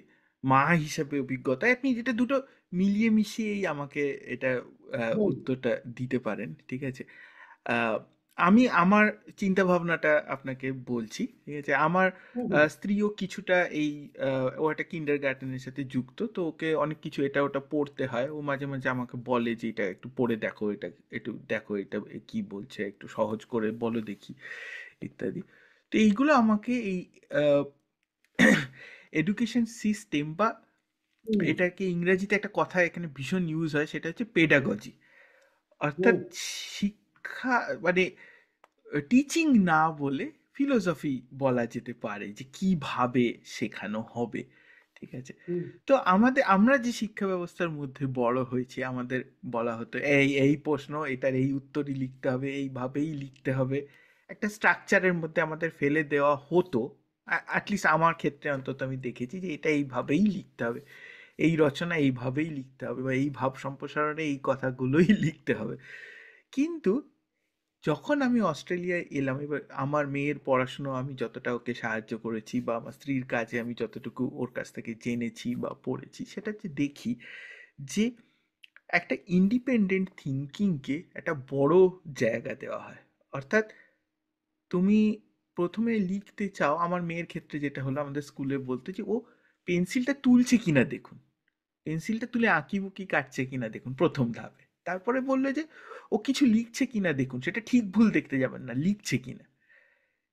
মা হিসাবে অভিজ্ঞতা, আপনি যেটা দুটো মিলিয়ে মিশিয়েই আমাকে এটা হুম, উত্তরটা দিতে পারেন। ঠিক আছে? আ আমি আমার চিন্তাভাবনাটা আপনাকে বলছি। ঠিক আছে? আমার হুম, হুম, স্ত্রীও কিছুটা এই আ ও একটা কিন্ডারগার্টেন এর সাথে যুক্ত। তো ওকে অনেক কিছু এটা ওটা পড়তে হয়। ও মাঝে, মাঝে আমাকে বলে যে, "এটা একটু পড়ে দেখো, এটা একটু দেখো, এটা কি বলছে? একটু সহজ করে বলো দেখি।" ইত্যাদি। তো এইগুলো আমাকে এই আ এডুকেশন সিস্টেম বা হুম, এটাকে ইংরেজিতে একটা কথা এখানে ভীষণ ইউজ হয়, সেটা হচ্ছে পেডাগজি। অর্থাৎ হুম, শিক্ষা মানে টিচিং না বলে ফিলোসফি বলা যেতে পারে, যে কিভাবে শেখানো হবে। ঠিক আছে? হুম, তো আমরা যে শিক্ষা ব্যবস্থার মধ্যে বড় হয়েছি, আমাদের বলা হতো এই এই প্রশ্ন, এটার এই উত্তরই লিখতে হবে, এইভাবেই লিখতে হবে, একটা স্ট্রাকচারের মধ্যে আমাদের ফেলে দেওয়া হতো। অ্যাটলিস্ট আমার ক্ষেত্রে অন্তত আমি দেখেছি যে এটা এইভাবেই লিখতে হবে, এই রচনা এইভাবেই লিখতে হবে, বা এই ভাব সম্প্রসারণে এই কথাগুলোই লিখতে হবে। কিন্তু যখন আমি অস্ট্রেলিয়ায় এলাম, এবার আমার মেয়ের পড়াশুনো আমি যতটা ওকে সাহায্য করেছি, বা আমার স্ত্রীর কাজে আমি যতটুকু ওর কাছ থেকে জেনেছি বা পড়েছি, সেটা হচ্ছে দেখি যে একটা ইন্ডিপেন্ডেন্ট থিঙ্কিংকে একটা বড় জায়গা দেওয়া হয়। অর্থাৎ তুমি প্রথমে লিখতে চাও, আমার মেয়ের ক্ষেত্রে যেটা হলো, আমাদের স্কুলে বলতে যে ও পেন্সিলটা তুলছে কিনা দেখুন, পেন্সিলটা তুলে আঁকিবুকি কাটছে কিনা দেখুন প্রথম ধাপে। তারপরে বললো যে ও কিছু লিখছে কিনা দেখুন, সেটা ঠিক ভুল দেখতে যাবেন না, লিখছে কিনা।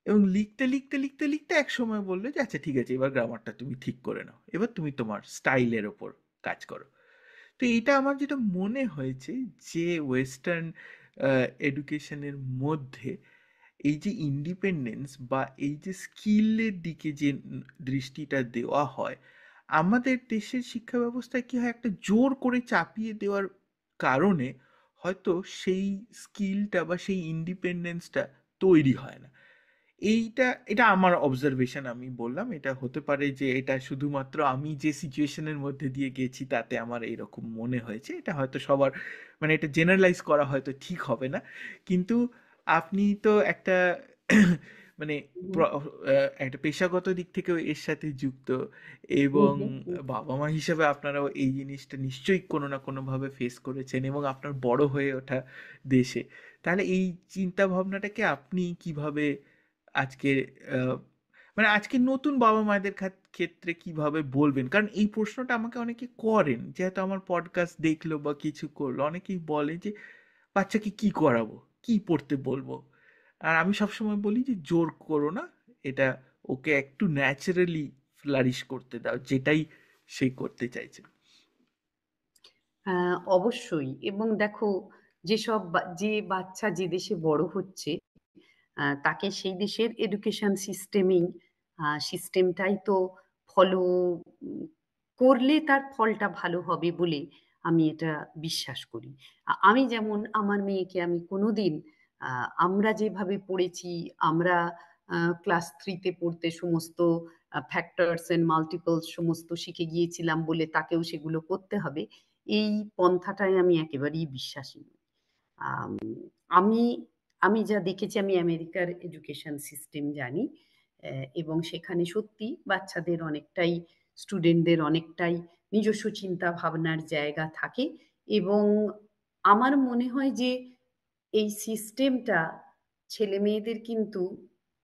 এবং লিখতে লিখতে লিখতে লিখতে এক সময় বললো যে আচ্ছা ঠিক আছে, এবার গ্রামারটা তুমি ঠিক করে নাও, এবার তুমি তোমার স্টাইলের ওপর কাজ করো। তো এইটা আমার যেটা মনে হয়েছে, যে ওয়েস্টার্ন এডুকেশনের মধ্যে এই যে ইন্ডিপেন্ডেন্স বা এই যে স্কিলের দিকে যে দৃষ্টিটা দেওয়া হয়, আমাদের দেশের শিক্ষা ব্যবস্থায় কি হয়, একটা জোর করে চাপিয়ে দেওয়ার কারণে হয়তো সেই স্কিলটা বা সেই ইন্ডিপেন্ডেন্সটা তৈরি হয় না। এটা আমার অবজারভেশন, আমি বললাম। এটা হতে পারে যে এটা শুধুমাত্র আমি যে সিচুয়েশনের মধ্যে দিয়ে গেছি তাতে আমার এরকম মনে হয়েছে, এটা হয়তো সবার, মানে এটা জেনারেলাইজ করা হয়তো ঠিক হবে না। কিন্তু আপনি তো একটা মানে হুম, একটা পেশাগত দিক থেকেও এর সাথে যুক্ত, হুম, এবং হুম, হুম। বাবা মা হিসেবে আপনারাও এই জিনিসটা নিশ্চয়ই কোনো না কোনোভাবে ফেস করেছেন, এবং আপনার বড় হয়ে ওঠা দেশে। তাহলে এই চিন্তা ভাবনাটাকে আপনি কিভাবে আজকে আহ, মানে আজকে নতুন বাবা মায়েদের ক্ষেত্রে কিভাবে বলবেন? কারণ এই প্রশ্নটা আমাকে অনেকে করেন, যেহেতু আমার পডকাস্ট দেখলো বা কিছু করলো, অনেকেই বলে যে বাচ্চাকে কি করাবো, কি পড়তে বলবো। আর আমি সবসময় বলি যে জোর করো না, এটা ওকে একটু ন্যাচারালি ফ্লারিশ করতে দাও, যেটাই সে করতে চাইছে। অবশ্যই। এবং দেখো, যে বাচ্চা যে দেশে বড় হচ্ছে, তাকে সেই দেশের এডুকেশন সিস্টেমটাই তো ফলো করলে তার ফলটা ভালো হবে বলে আমি এটা বিশ্বাস করি। আমি যেমন আমার মেয়েকে আমি কোনোদিন আমরা যেভাবে পড়েছি, আমরা ক্লাস থ্রিতে পড়তে সমস্ত ফ্যাক্টরস এন্ড মাল্টিপলস সমস্ত শিখে গিয়েছিলাম বলে তাকেও সেগুলো করতে হবে, এই পন্থাটায় আমি একেবারেই বিশ্বাসী নই। আম, আমি আমি যা দেখেছি, আমি আমেরিকার এডুকেশন সিস্টেম জানি, এবং সেখানে সত্যি বাচ্চাদের অনেকটাই, স্টুডেন্টদের অনেকটাই নিজস্ব চিন্তা ভাবনার জায়গা থাকে। এবং আমার মনে হয় যে এই সিস্টেমটা ছেলে মেয়েদের কিন্তু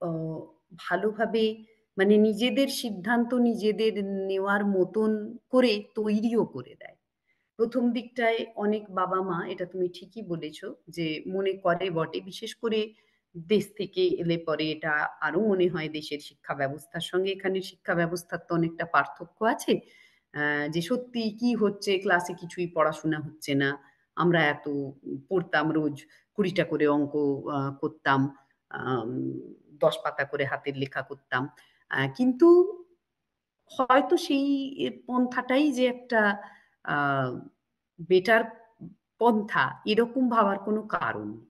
আহ, ভালোভাবে, মানে নিজেদের সিদ্ধান্ত নিজেদের নেওয়ার মতন করে তৈরিও করে দেয়। প্রথম দিকটায় অনেক বাবা মা, এটা তুমি ঠিকই বলেছো, যে মনে করে বটে, বিশেষ করে দেশ থেকে এলে পরে এটা আরো মনে হয় দেশের শিক্ষা ব্যবস্থার সঙ্গে এখানের শিক্ষা ব্যবস্থার তো অনেকটা পার্থক্য আছে। যে সত্যি কি হচ্ছে, ক্লাসে কিছুই পড়াশোনা হচ্ছে না, আমরা এত পড়তাম রোজ, 20টা করে অঙ্ক করতাম, আম, 10 পাতা করে হাতের লেখা করতাম, কিন্তু হয়তো সেই পন্থাটাই যে একটা বেটার পন্থা, এরকম ভাবার কোনো কারণ নেই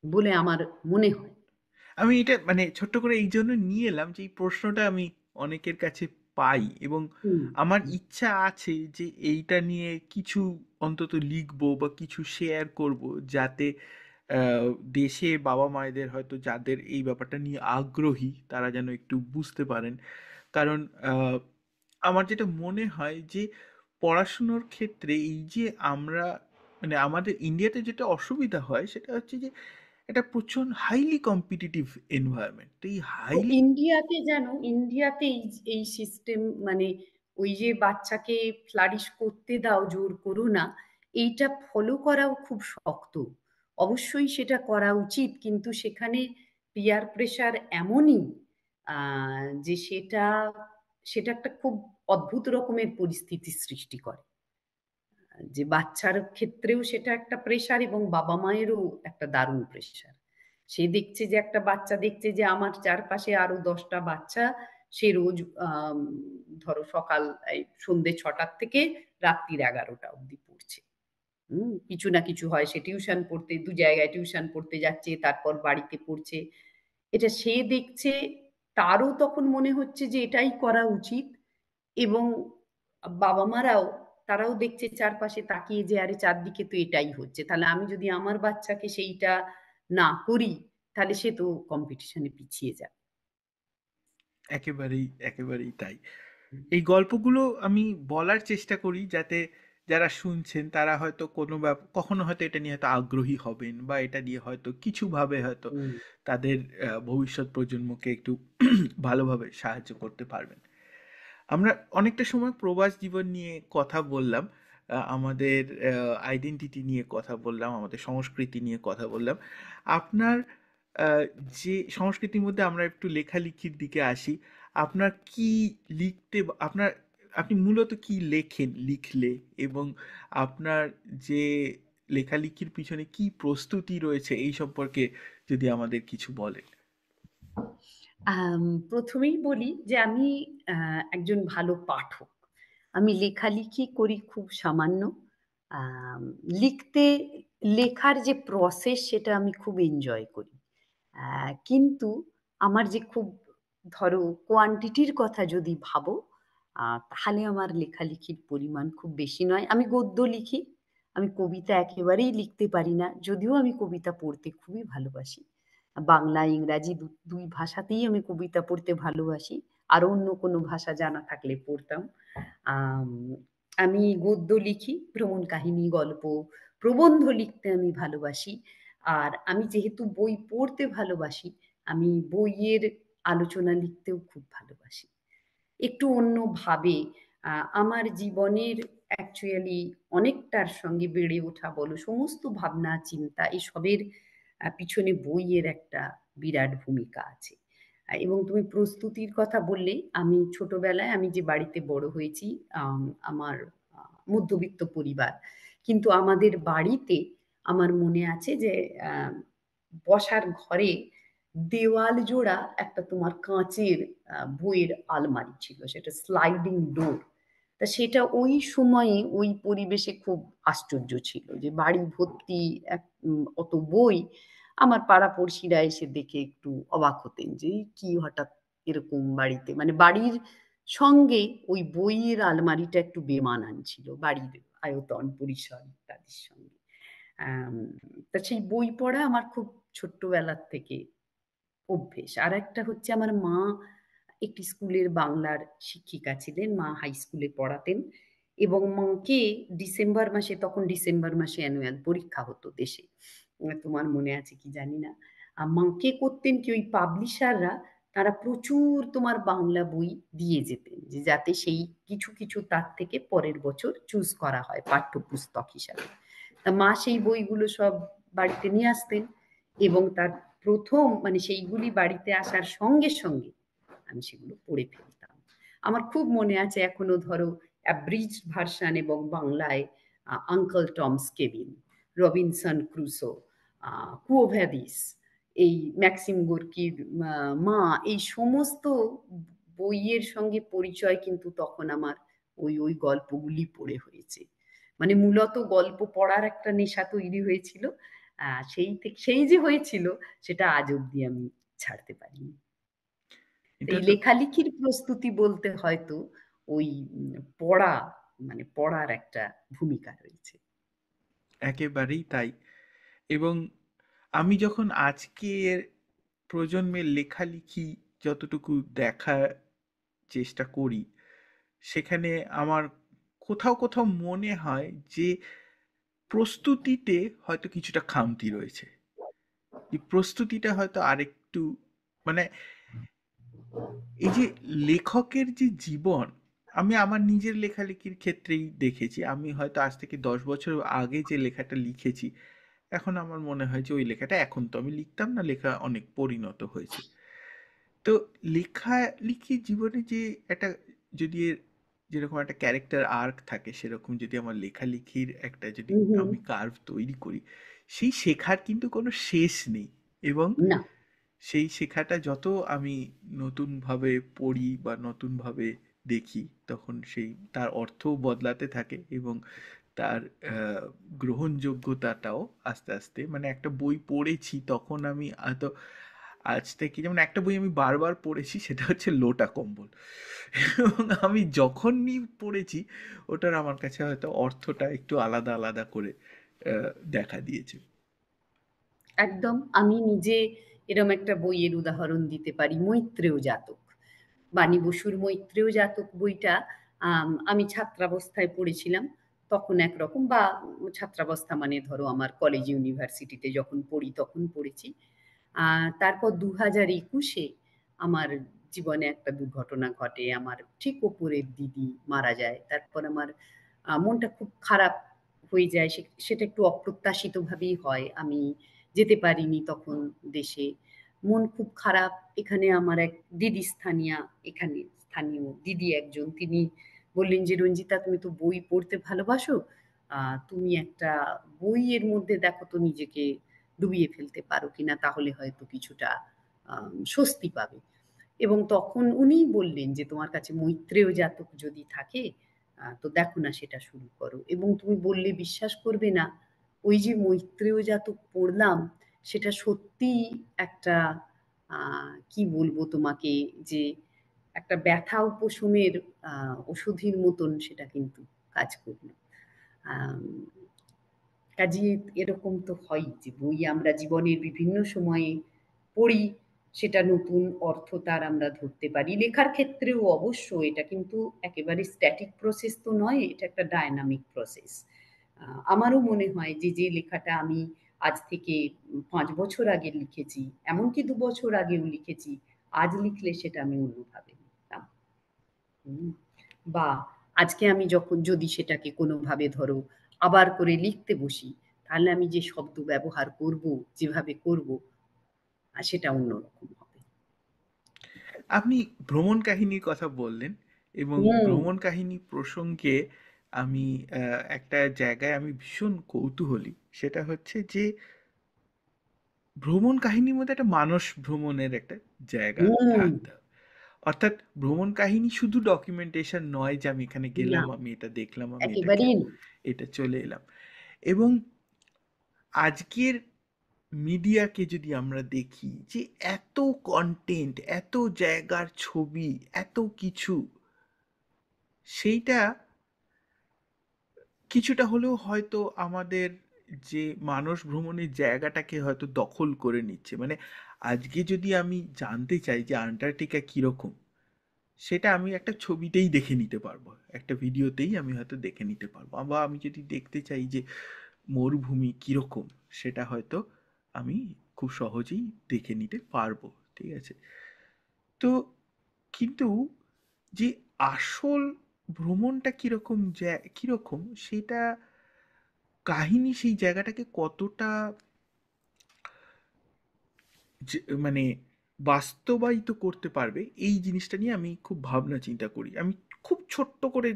বলে আমার মনে হয়। আমি এটা মানে ছোট্ট করে এই জন্য নিয়ে এলাম যে এই প্রশ্নটা আমি অনেকের কাছে পাই, এবং হুম, আমার হুম, ইচ্ছা আছে যে এইটা নিয়ে কিছু অন্তত লিখবো বা কিছু শেয়ার করব, যাতে আহ, দেশে বাবা মায়েদের, হয়তো যাদের এই ব্যাপারটা নিয়ে আগ্রহী, তারা যেন একটু বুঝতে পারেন। কারণ আহ, আমার যেটা মনে হয় যে পড়াশুনোর ক্ষেত্রে এই যে আমরা, মানে আমাদের ইন্ডিয়াতে যেটা অসুবিধা হয় সেটা হচ্ছে যে এটা প্রচণ্ড হাইলি কম্পিটিটিভ এনভায়রনমেন্ট। তো এই তো হাইলি, ইন্ডিয়াতে এই সিস্টেম, মানে ওই যে বাচ্চাকে ফ্লারিশ করতে দাও, জোর করো না, এইটা ফলো করাও খুব শক্ত। অবশ্যই সেটা করা উচিত, কিন্তু সেখানে পিয়ার প্রেসার এমনই যে সেটা সেটা একটা খুব অদ্ভুত রকমের পরিস্থিতির সৃষ্টি করে। যে বাচ্চার ক্ষেত্রেও সেটা একটা প্রেশার এবং বাবা-মায়েরও একটা দারুণ প্রেশার। সে দেখছে যে একটা বাচ্চা দেখছে যে আমার চারপাশে আরো ১০ টা বাচ্চা সে রোজ আম ধরো সকাল এই সন্ধ্যে ৬ টার থেকে রাত্রির ১১ টা অবধি পড়ছে। কিছু না কিছু হয়। সে টিউশন পড়তে ২ জায়গায় টিউশন পড়তে যাচ্ছে, তারপর বাড়িতে পড়ছে। এটা সে দেখছে, তারও তখন মনে হচ্ছে যে এটাই করা উচিত এবং বাবা-মারাও তারাও দেখছে চারপাশে তাকিয়ে যে আরে চারদিকে তো এটাই হচ্ছে। তাহলে আমি যদি আমার বাচ্চাকে সেইটা না করি, তাহলে সে তো কম্পিটিশন এ পিছিয়ে যাবে। একেবারেই, একেবারেই তাই। হুম, এই গল্পগুলো আমি বলার চেষ্টা করি যাতে যারা শুনছেন তারা হয়তো কোনো কখনো হয়তো এটা নিয়ে হয়তো আগ্রহী হবেন বা এটা দিয়ে হয়তো কিছুভাবে হয়তো হুম, তাদের ভবিষ্যৎ প্রজন্মকে একটু ভালোভাবে সাহায্য করতে পারবেন। আমরা অনেকটা সময় প্রবাস জীবন নিয়ে কথা বললাম, আমাদের আইডেন্টিটি নিয়ে কথা বললাম, আমাদের সংস্কৃতি নিয়ে কথা বললাম। আপনার আহ, যে সংস্কৃতির মধ্যে আমরা একটু লেখালেখির দিকে আসি, আপনার কি লিখতে আপনার আপনি মূলত কি লেখেন লিখলে, এবং আপনার যে লেখালেখির পিছনে কি প্রস্তুতি রয়েছে এই সম্পর্কে যদি আমাদের কিছু বলেন। ১ম এই বলি যে আমি একজন ভালো পাঠক। আমি লেখালিখি করি খুব সামান্য। আম লিখতে লেখার যে প্রসেস সেটা আমি খুব এনজয় করি। কিন্তু আমার যে খুব ধরো কোয়ান্টিটির কথা যদি ভাবো, তাহলে আমার লেখালেখির পরিমাণ খুব বেশি নয়। আমি গদ্য লিখি। আমি কবিতা একেবারেই লিখতে পারি না। যদিও আমি কবিতা পড়তে খুবই ভালোবাসি। বাংলা, ইংরাজি ২ ভাষাতেই আমি কবিতা পড়তে ভালোবাসি। আরো অন্য কোনো ভাষা জানা থাকলে পড়তাম। আম আমি গদ্য লিখি, ভ্রমণ কাহিনী, গল্প, প্রবন্ধ লিখতে আমি ভালোবাসি। আর আমি যেহেতু বই পড়তে ভালোবাসি, আমি বইয়ের আলোচনা লিখতেও খুব ভালোবাসি। একটু অন্যভাবে আমার জীবনের অ্যাকচুয়ালি অনেকটার সঙ্গে বেড়ে ওঠা বলো, সমস্ত ভাবনা চিন্তা এসবের পিছনে বইয়ের একটা বিরাট ভূমিকা আছে। এবং তুমি প্রস্তুতির কথা বললে, আমি ছোটবেলায় আমি যে বাড়িতে বড় হয়েছি, আম আমার মধ্যবিত্ত পরিবার। কিন্তু আমাদের বাড়িতে আমার মনে আছে যে আ বসার ঘরে দেওয়াল জোড়া একটা তোমার কাঁচের বইয়ের আলমারি ছিল। সেটা স্লাইডিং ডোর। তা সেটা ওই সময়ে ওই পরিবেশে খুব আশ্চর্য ছিল যে বাড়ি ভর্তি অত বই। আমার পাড়া-পড়শিরা এসে দেখে একটু অবাক হতেন যে, "এই কি হঠাৎ এরকম বাড়িতে?" মানে বাড়ির সঙ্গে ওই বইয়ের আলমারিটা একটু বেমানান ছিল। বাড়ির আয়তন, পরিসর ইত্যাদির সঙ্গে। আম তা সেই বই পড়া আমার খুব ছোট্টবেলার থেকে অভ্যেস। আরেকটা হচ্ছে আমার মা একটি স্কুলের বাংলার শিক্ষিকা ছিলেন। মা হাই স্কুলে পড়াতেন এবং মাকে ডিসেম্বর মাসে, তখন ডিসেম্বর মাসে অ্যানুয়াল পরীক্ষা হতো দেশে। তোমার মনে আছে কি জানি না। মাকে করতেন কি, ওই পাবলিশাররা তারা প্রচুর তোমার বাংলা বই দিয়ে যেতেন। যে যাতে সেই কিছু, কিছু তার থেকে পরের বছর চুজ করা হয় পাঠ্যপুস্তক হিসাবে। তা মা সেই বইগুলো সব বাড়িতে নিয়ে আসতেন এবং তার ১ম মানে সেইগুলি বাড়িতে আসার সঙ্গে, সঙ্গে আমি সেগুলো পড়ে ফেলতাম। আমার খুব মনে আছে এখনো, ধরো অ্যাব্রিজড ভার্সন এবং বাংলায় uncle Tom's cabin, Robinson Crusoe, কুয়ো ভ্যাদিস, এই ম্যাক্সিম গোর্কির মা, এই সমস্ত বইয়ের সঙ্গে পরিচয় কিন্তু তখন আমার ওই গল্পগুলি পড়ে হয়েছে। মানে মূলত গল্প পড়ার একটা নেশা তৈরি হয়েছিল। সেই যে হয়েছিল সেটা আজ অব্দি আমি ছাড়তে পারিনি। এটা এই তো লেখালেখির প্রস্তুতি বলতে হয়তো ওই পড়া, মানে পড়ার একটা ভূমিকা রয়েছে। একেবারেই তাই। এবং আমি যখন আজকের প্রজন্মের লেখালেখি যতটুকু দেখার চেষ্টা করি, সেখানে আমার কোথাও কোথাও মনে হয় যে প্রস্তুতিতে হয়তো কিছুটা খামতি রয়েছে। এই প্রস্তুতিটা হয়তো আরেকটু, মানে এই যে লেখকের যে জীবন, আমি আমার নিজের লেখালেখির ক্ষেত্রেই দেখেছি। আমি হয়তো আজ থেকে ১০ বছর আগে যে লেখাটা লিখেছি, এখন আমার মনে হয় যে ওই লেখাটা এখন তো আমি লিখতাম না, লেখা অনেক পরিণত হয়েছে। তো লেখালেখি জীবনে যে একটা, যদি যেরকম একটা ক্যারেক্টার আর্ক থাকে, সেরকম যদি আমার লেখালেখির একটা যদি হুম, হুম। আমি কার্ভ তৈরি করি, সেই শেখার কিন্তু কোনো শেষ নেই। এবং না। সেই শেখাটা যত আমি নতুনভাবে পড়ি বা নতুনভাবে দেখি, তখন সেই তার অর্থও বদলাতে থাকে, এবং তার গ্রহণযোগ্যতাটাও আস্তে আস্তে, মানে একটা বই পড়েছি তখন আমি হয়তো আজ থেকে, যেমন একটা বই আমি বারবার পড়েছি, সেটা হচ্ছে লোটা কম্বল। এবং আমি যখনই পড়েছি, ওটার আমার কাছে হয়তো অর্থটা একটু আলাদা আলাদা করে দেখা দিয়েছে। একদম। আমি নিজে এরম একটা বইয়ের উদাহরণ দিতে পারি, 'মৈত্রেয় জাতক'। বাণী বসুর 'মৈত্রেয় জাতক' বইটা আমি ছাত্রাবস্থায় পড়েছিলাম। তখন একরকম বা ছাত্রাবস্থা মানে ধরো আমার কলেজ ইউনিভার্সিটিতে যখন পড়ি তখন পড়েছি। আ তারপর ২০২১ এ আমার জীবনে একটা দুর্ঘটনা ঘটে। আমার ঠিক ওপরের দিদি মারা যায়। তারপর আমার মনটা খুব খারাপ হয়ে যায়। সেটা একটু অপ্রত্যাশিতভাবেই হয়। আমি যেতে পারিনি তখন দেশে। মন খুব খারাপ। এখানে আমার এক দিদি এখানে স্থানীয় দিদি একজন, তিনি বললেন যে, "রঞ্জিতা, তুমি তো বই পড়তে ভালোবাসো। তুমি একটা বইয়ের মধ্যে দেখো তো নিজেকে ডুবিয়ে ফেলতে পারো কিনা, তাহলে হয়তো কিছুটা স্বস্তি পাবে।" এবং তখন উনিই বললেন যে, "তোমার কাছে মৈত্রেয় জাতক যদি থাকে, তো দেখো না সেটা শুরু করো।" এবং তুমি বললে বিশ্বাস করবে না, ওই যে মৈত্রেয় জাতক পড়লাম, সেটা সত্যিই একটা আ কি বলবো তোমাকে, যে একটা ব্যথা উপশমের আ ওষুধের মতন সেটা কিন্তু কাজ করল। আম কাজেই এরকম তো হয়ই যে বই আমরা জীবনের বিভিন্ন সময়ে পড়ি, সেটা নতুন অর্থ তার আমরা ধরতে পারি। লেখার ক্ষেত্রেও অবশ্য এটা কিন্তু একেবারে স্ট্যাটিক প্রসেস তো নয়, এটা একটা ডায়নামিক প্রসেস। আ আমারও মনে হয় যে, যে লেখাটা আমি আজ থেকে ৫ বছর আগে লিখেছি, এমনকি ২ বছর আগেও লিখেছি, আজ লিখলে সেটা আমি অন্যভাবে লিখতাম। হুম। বা আজকে আমি যদি সেটাকে কোনোভাবে ধরো আবার করে লিখতে বসি, তাহলে আমি যে শব্দ ব্যবহার করব, যেভাবে করব, সেটা অন্যরকম হবে। আপনি ভ্রমণ কাহিনীর কথা বললেন, এবং হুম, ভ্রমণ কাহিনী প্রসঙ্গে আমি একটা জায়গায় আমি ভীষণ কৌতূহলী। সেটা হচ্ছে যে ভ্রমণ কাহিনীর মধ্যে একটা মানস ভ্রমণের একটা জায়গা হুম, থাকতে হবে। অর্থাৎ ভ্রমণ কাহিনী শুধু ডকুমেন্টেশন নয়, যে আমি এখানে না, গেলাম, আমি এটা দেখলাম, আমি এটা একেবারেই খেলাম, না। এটা চলে এলাম। এবং আজকের মিডিয়াকে যদি আমরা দেখি, যে এত কন্টেন্ট, এত জায়গার ছবি, এত কিছু, সেইটা কিছুটা হলেও হয়তো আমাদের যে মানস ভ্রমণের জায়গাটাকে হয়তো দখল করে নিচ্ছে। মানে আজকে যদি আমি জানতে চাই যে আন্টার্কটিকা কীরকম, সেটা আমি একটা ছবিতেই দেখে নিতে পারবো, একটা ভিডিওতেই আমি হয়তো দেখে নিতে পারবো। বা আমি যদি দেখতে চাই যে মরুভূমি কীরকম, সেটা হয়তো আমি খুব সহজেই দেখে নিতে পারবো। ঠিক আছে? তো কিন্তু যে আসল ভ্রমণটা কীরকম, কীরকম সেটা, কাহিনী সেই জায়গাটাকে কতটা মানে বাস্তবায়িত করতে পারবে, এই জিনিসটা নিয়ে আমি খুব ভাবনা চিন্তা করি। আমি খুব ছোট্ট করে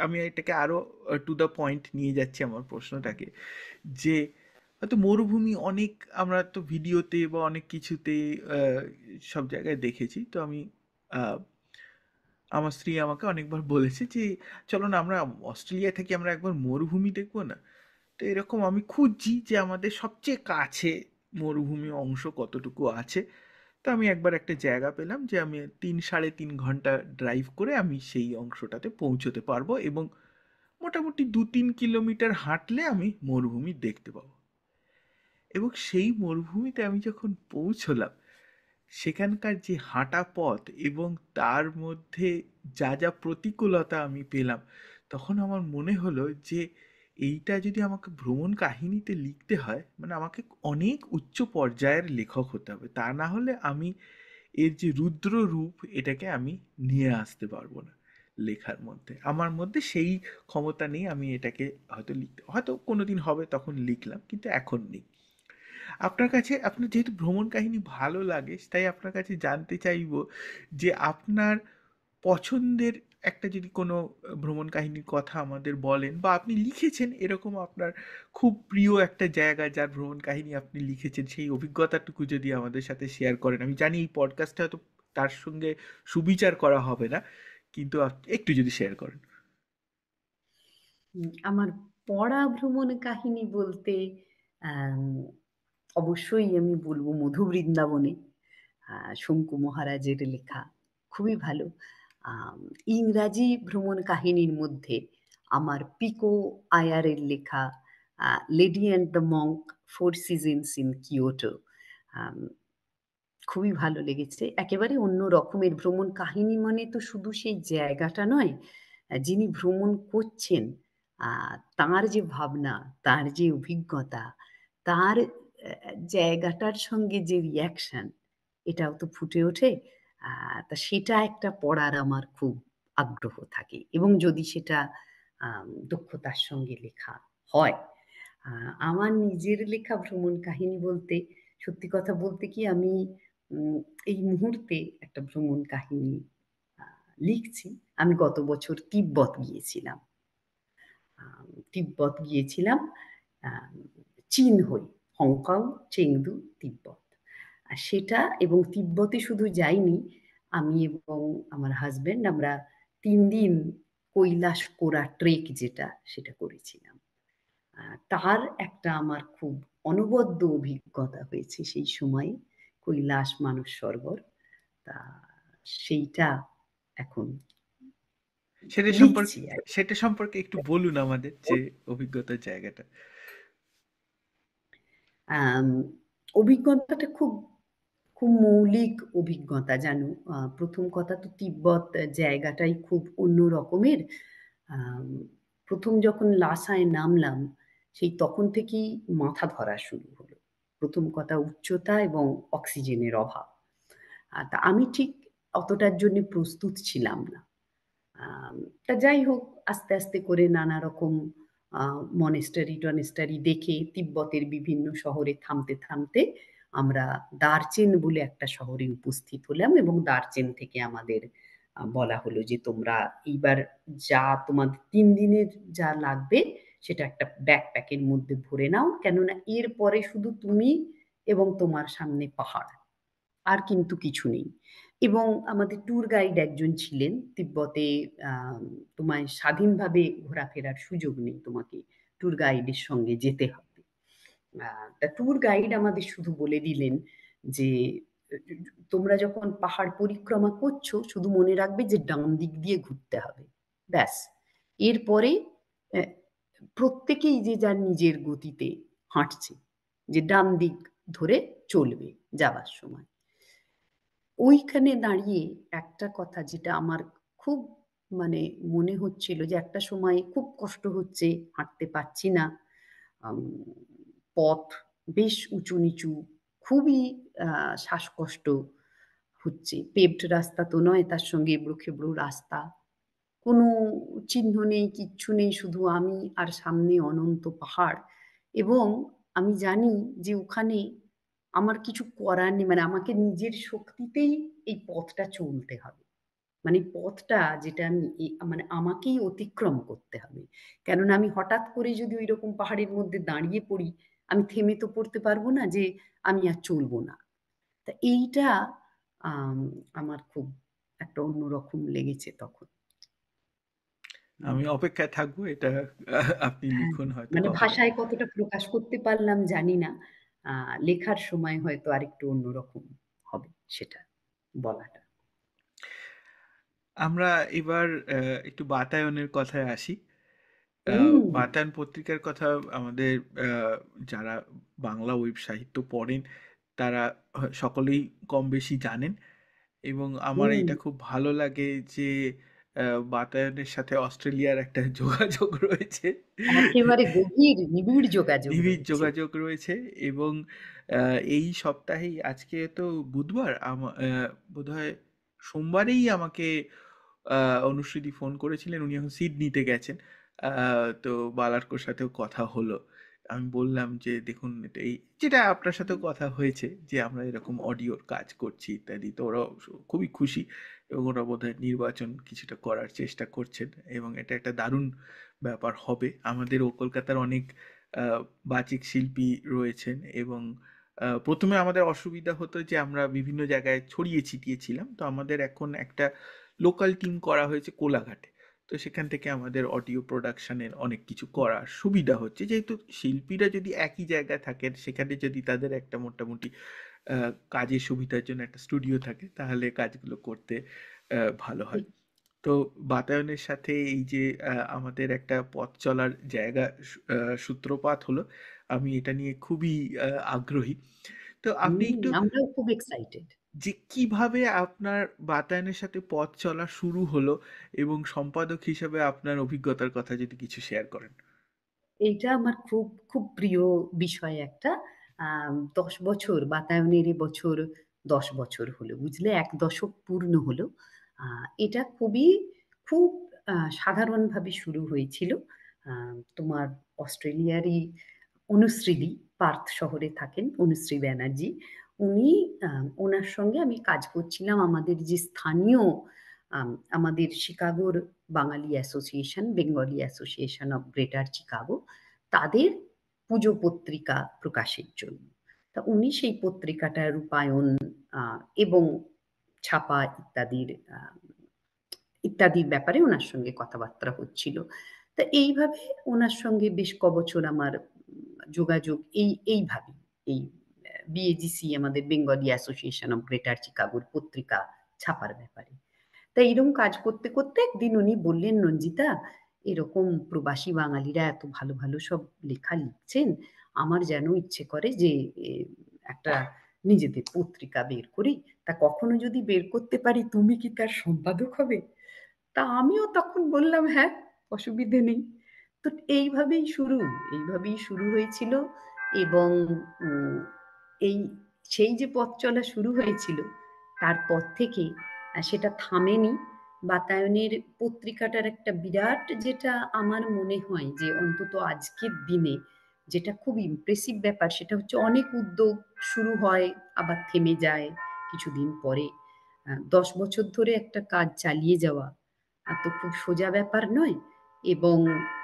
আমি এটাকে আরো টু দ্য পয়েন্ট নিয়ে যাচ্ছি আমার প্রশ্নটাকে, যে হয়তো মরুভূমি অনেক, আমরা তো ভিডিওতে বা অনেক কিছুতে আহ, সব জায়গায় দেখেছি। তো আমি আহ, আমার স্ত্রী আমাকে অনেকবার বলেছে যে চলো না, আমরা অস্ট্রেলিয়া থেকে আমরা একবার মরুভূমি দেখবো না। তো এরকম আমি খুঁজছি যে আমাদের সবচেয়ে কাছে মরুভূমি অংশ কতটুকু আছে। তো আমি একবার একটা জায়গা পেলাম যে আমি ৩-৩.৫ ঘন্টা ড্রাইভ করে আমি সেই অংশটাতে পৌঁছতে পারবো, এবং মোটামুটি ২-৩ কিলোমিটার হাঁটলে আমি মরুভূমি দেখতে পাবো। এবং সেই মরুভূমিতে আমি যখন পৌঁছলাম, সেখানকার যে হাঁটা পথ এবং তার মধ্যে যা যা প্রতিকূলতা আমি পেলাম, তখন আমার মনে হলো যে এইটা যদি আমাকে ভ্রমণ কাহিনীতে লিখতে হয়, মানে আমাকে অনেক উচ্চ পর্যায়ের লেখক হতে হবে, তা না হলে আমি এর যে রুদ্র রূপ, এটাকে আমি নিয়ে আসতে পারবো না লেখার মধ্যে। আমার মধ্যে সেই ক্ষমতা নেই, আমি এটাকে হয়তো লিখতে, হয়তো কোনোদিন হবে তখন লিখলাম, কিন্তু এখন নেই। আপনার কাছে, আপনার যেহেতু ভ্রমণ কাহিনী ভালো লাগে, তাই আপনার কাছে জানতে চাইবো যে আপনার পছন্দের একটা যদি কোনো ভ্রমণ কাহিনীর কথা আমাদের বলেন, বা আপনি লিখেছেন এরকম আপনার খুব প্রিয় একটা জায়গা যার ভ্রমণ কাহিনী আপনি লিখেছেন, সেই অভিজ্ঞতাটুকু যদি আমাদের সাথে শেয়ার করেন। আমি জানি এই পডকাস্টে হয়তো তার সঙ্গে সুবিচার করা হবে না, কিন্তু একটু যদি শেয়ার করেন। আমার পড়া ভ্রমণ কাহিনী বলতে আম অবশ্যই আমি বলব 'মধু বৃন্দাবনে' শঙ্কু মহারাজের লেখা খুবই ভালো। আম ইংরাজি ভ্রমণ কাহিনীর মধ্যে আমার পিকো আয়ারের লেখা 'lady and the monk: 4 seasons in Kyoto' আম খুবই ভালো লেগেছে। একেবারে অন্য রকমের ভ্রমণ কাহিনী মানে তো শুধু সেই জায়গাটা নয়, যিনি ভ্রমণ করছেন আ তাঁর যে ভাবনা, তার যে অভিজ্ঞতা, তার জায়গাটার সঙ্গে যে রিঅ্যাকশন, এটাও তো ফুটে ওঠে। আ তা সেটা একটা পড়ার আমার খুব আগ্রহ থাকে এবং যদি সেটা দক্ষতার সঙ্গে লেখা হয়। আ আমার নিজের লেখা ভ্রমণ কাহিনী বলতে, সত্যি কথা বলতে কি আমি উম এই মুহূর্তে একটা ভ্রমণ কাহিনী আ লিখছি। আমি গত বছর তিব্বত গিয়েছিলাম। তিব্বত গিয়েছিলাম আম চীন হয়ে। হংকং, চেংদু, তিব্বত। আর সেটা এবং তিব্বতে শুধু যাইনি, আমি এবং আমার হাসব্যান্ড আমরা ৩ দিন কৈলাস কোরা ট্রেক যেটা, সেটা করেছিলাম। আ তার একটা আমার খুব অনবদ্য অভিজ্ঞতা হয়েছে সেই সময়ে। কৈলাস মানস সরোবর। তা সেইটা এখন সেটা সম্পর্কে লিখছি আরকি। সেটা সম্পর্কে একটু বলুন আমাদের, যে অভিজ্ঞতার জায়গাটা। আম অভিজ্ঞতাটা খুব মৌলিক অভিজ্ঞতা জানো। ১ম কথা তো তিব্বত জায়গাটাই খুব অন্য রকমের। আম ১ম যখন লাসায় নামলাম, সেই তখন থেকেই মাথা ধরা শুরু হলো। ১ম কথা উচ্চতা এবং অক্সিজেনের অভাব। তা আমি ঠিক অতটার জন্যে প্রস্তুত ছিলাম না। আম তা যাই হোক আস্তে, আস্তে করে নানা রকম আ মনেস্টারি-টনেস্টারি দেখে তিব্বতের বিভিন্ন শহরে থামতে, থামতে আমরা দার্চেন বলে একটা শহরে উপস্থিত হলাম এবং দার্চেন থেকে আমাদের বলা হলো যে, "তোমরা এইবার যা তোমাদের ৩ দিনের যা লাগবে সেটা একটা ব্যাকপ্যাকের মধ্যে ভরে নাও। কেননা এরপরে শুধু তুমি এবং তোমার সামনে পাহাড়। আর কিন্তু কিছু নেই।" এবং আমাদের ট্যুর গাইড একজন ছিলেন। তিব্বতে তোমায় স্বাধীনভাবে ঘোরাফেরার সুযোগ নেই। তোমাকে ট্যুর গাইডের সঙ্গে যেতে হবে। আ তা ট্যুর গাইড আমাদের শুধু বলে দিলেন যে, "তোমরা যখন পাহাড় পরিক্রমা করছো, শুধু মনে রাখবে যে ডান দিক দিয়ে ঘুরতে হবে। ব্যাস। এরপরে অ্যা প্রত্যেকেই যে যার নিজের গতিতে হাঁটছে। যে ডান দিক ধরে চলবে যাবার সময়।" ওইখানে দাঁড়িয়ে একটা কথা যেটা আমার খুব মানে মনে হচ্ছিল যে একটা সময় খুব কষ্ট হচ্ছে, হাঁটতে পারছি না। আম পথ বেশ উঁচু-নিচু, খুবই আ শ্বাসকষ্ট হচ্ছে। পেভড রাস্তা তো নয়, তার সঙ্গে এবড়ো-খেবড়ো রাস্তা। কোনো চিহ্ন নেই, কিচ্ছু নেই। শুধু আমি আর সামনে অনন্ত পাহাড় এবং আমি জানি যে ওখানে আমার কিছু করার নেই। মানে আমাকে নিজের শক্তিতেই এই পথটা চলতে হবে। মানে পথটা যেটা আমি মানে আমাকেই অতিক্রম করতে হবে। কেননা আমি হঠাৎ করে যদি ঐরকম পাহাড়ের মধ্যে দাঁড়িয়ে পড়ি, আমি থেমে তো পড়তে পারব না যে আমি আর চলব না। তা এইটা আম আমার খুব একটা অন্যরকম লেগেছে তখন। হুম। আমি অপেক্ষায় থাকবো এটা। আপনি হ্যাঁ, লিখুন, হয়তো মানে কখনো। ভাষায় কতটা প্রকাশ করতে পারলাম জানি না। আ লেখার সময় হয়তো আরেকটু অন্যরকম হবে সেটা বলাটা। আমরা এবার একটু বাতায়নের কথায় আসি। হুম, বাতায়ন পত্রিকার কথা আমাদের যারা বাংলা ওয়েব সাহিত্য পড়েন তারা সকলেই কম বেশি জানেন, এবং আমার হুম। এটা খুব ভালো লাগে যে বাতায়নের সাথে অস্ট্রেলিয়ার একটা যোগাযোগ রয়েছে। একেবারে গভীর নিবিড় যোগাযোগ নিবিড় রয়েছে। যোগাযোগ রয়েছে, এবং এই সপ্তাহেই, আজকে তো বুধবার, বোধহয় সোমবারেই আমাকে অনুশ্রুতি ফোন করেছিলেন। উনি এখন সিডনিতে গেছেন। তো বালার্কোর সাথেও কথা হলো, আমি বললাম যে দেখুন এটা এই যেটা আপনার সাথেও কথা হয়েছে যে আমরা এরকম অডিওর কাজ করছি ইত্যাদি, তো ওরাও খুবই খুশি এবং ওরা বোধহয় নির্বাচন কিছুটা করার চেষ্টা করছেন এবং এটা একটা দারুণ ব্যাপার হবে। আমাদেরও কলকাতার অনেক আহ, বাচিক শিল্পী রয়েছেন এবং প্রথমে আমাদের অসুবিধা হতো যে আমরা বিভিন্ন জায়গায় ছড়িয়ে ছিটিয়ে ছিলাম, তো আমাদের এখন একটা লোকাল টিম করা হয়েছে কোলাঘাটে। তো সেখান থেকে আমাদের অডিও প্রোডাকশনের অনেক কিছু করার সুবিধা হচ্ছে, যেহেতু শিল্পীরা যদি একই জায়গায় থাকেন সেখানে যদি তাদের একটা মোটামুটি কাজের সুবিধার জন্য একটা স্টুডিও থাকে তাহলে কাজগুলো করতে ভালো হয়। ঠিক। তো বাতায়নের সাথে এই যে আমাদের একটা পথ চলার জায়গা সূত্রপাত হলো, আমি এটা নিয়ে খুবই আগ্রহী। তো আপনি একটু আমরাও খুব এক্সাইটেড। যে কিভাবে আপনার বাতায়নের সাথে পথ চলা শুরু হলো এবং সম্পাদক হিসেবে আপনার অভিজ্ঞতার কথা যদি কিছু শেয়ার করেন। এইটা আমার খুব, খুব প্রিয় বিষয় একটা। ১০ বছর বাতায়নের এবছর ১০ বছর হলো। বুঝলে? ১ দশক পূর্ণ হলো। আ এটা খুব সাধারণভাবে শুরু হয়েছিল। আ তোমার অস্ট্রেলিয়ারই অনুশ্রীদি, পার্থ শহরে থাকেন অনুশ্রী ব্যানার্জী। উনি আ উনার সঙ্গে আমি কাজ করছিলাম আমাদের যে স্থানীয় আমাদের শিকাগোর বাঙালি association, Bengali association of greater Chicago, তাদের পুজো পত্রিকা প্রকাশের জন্য। তা উনি সেই পত্রিকাটার রূপায়ণ আ এবং ছাপা ইত্যাদির ব্যাপারে উনার সঙ্গে কথাবার্তা হচ্ছিল। তা এইভাবে উনার সঙ্গে বেশ কবছর আমার যোগাযোগ এইভাবে এই বিএজিসি আমাদের বেঙ্গলি অ্যাসোসিয়েশন অফ গ্রেটার চিকাগোর পত্রিকা ছাপার ব্যাপারে। তা এইরকম কাজ করতে, করতে একদিন উনি বললেন, "রঞ্জিতা, এরকম প্রবাসী বাঙালিরা এত ভালো, ভালো সব লেখা লিখছেন। আমার যেন ইচ্ছে করে যে এ একটা নিজেদের পত্রিকা বের করি। তা কখনো যদি বের করতে পারি তুমি কি তার সম্পাদক হবে?" তা আমিও তখন বললাম, "হ্যাঁ, অসুবিধে নেই।" তো এইভাবেই শুরু হয়েছিল এবং উম এই সেই যে পথ চলা শুরু হয়েছিল, তারপর থেকে সেটা থামেনি। বাতায়নের পত্রিকাটার একটা বিরাট যেটা আমার মনে হয় যে অন্তত আজকের দিনে যেটা খুব ইমপ্রেসিভ ব্যাপার সেটা হচ্ছে অনেক উদ্যোগ শুরু হয়, আবার থেমে যায় কিছুদিন পরে। ১০ বছর ধরে একটা কাজ চালিয়ে যাওয়া তো খুব সোজা ব্যাপার নয় এবং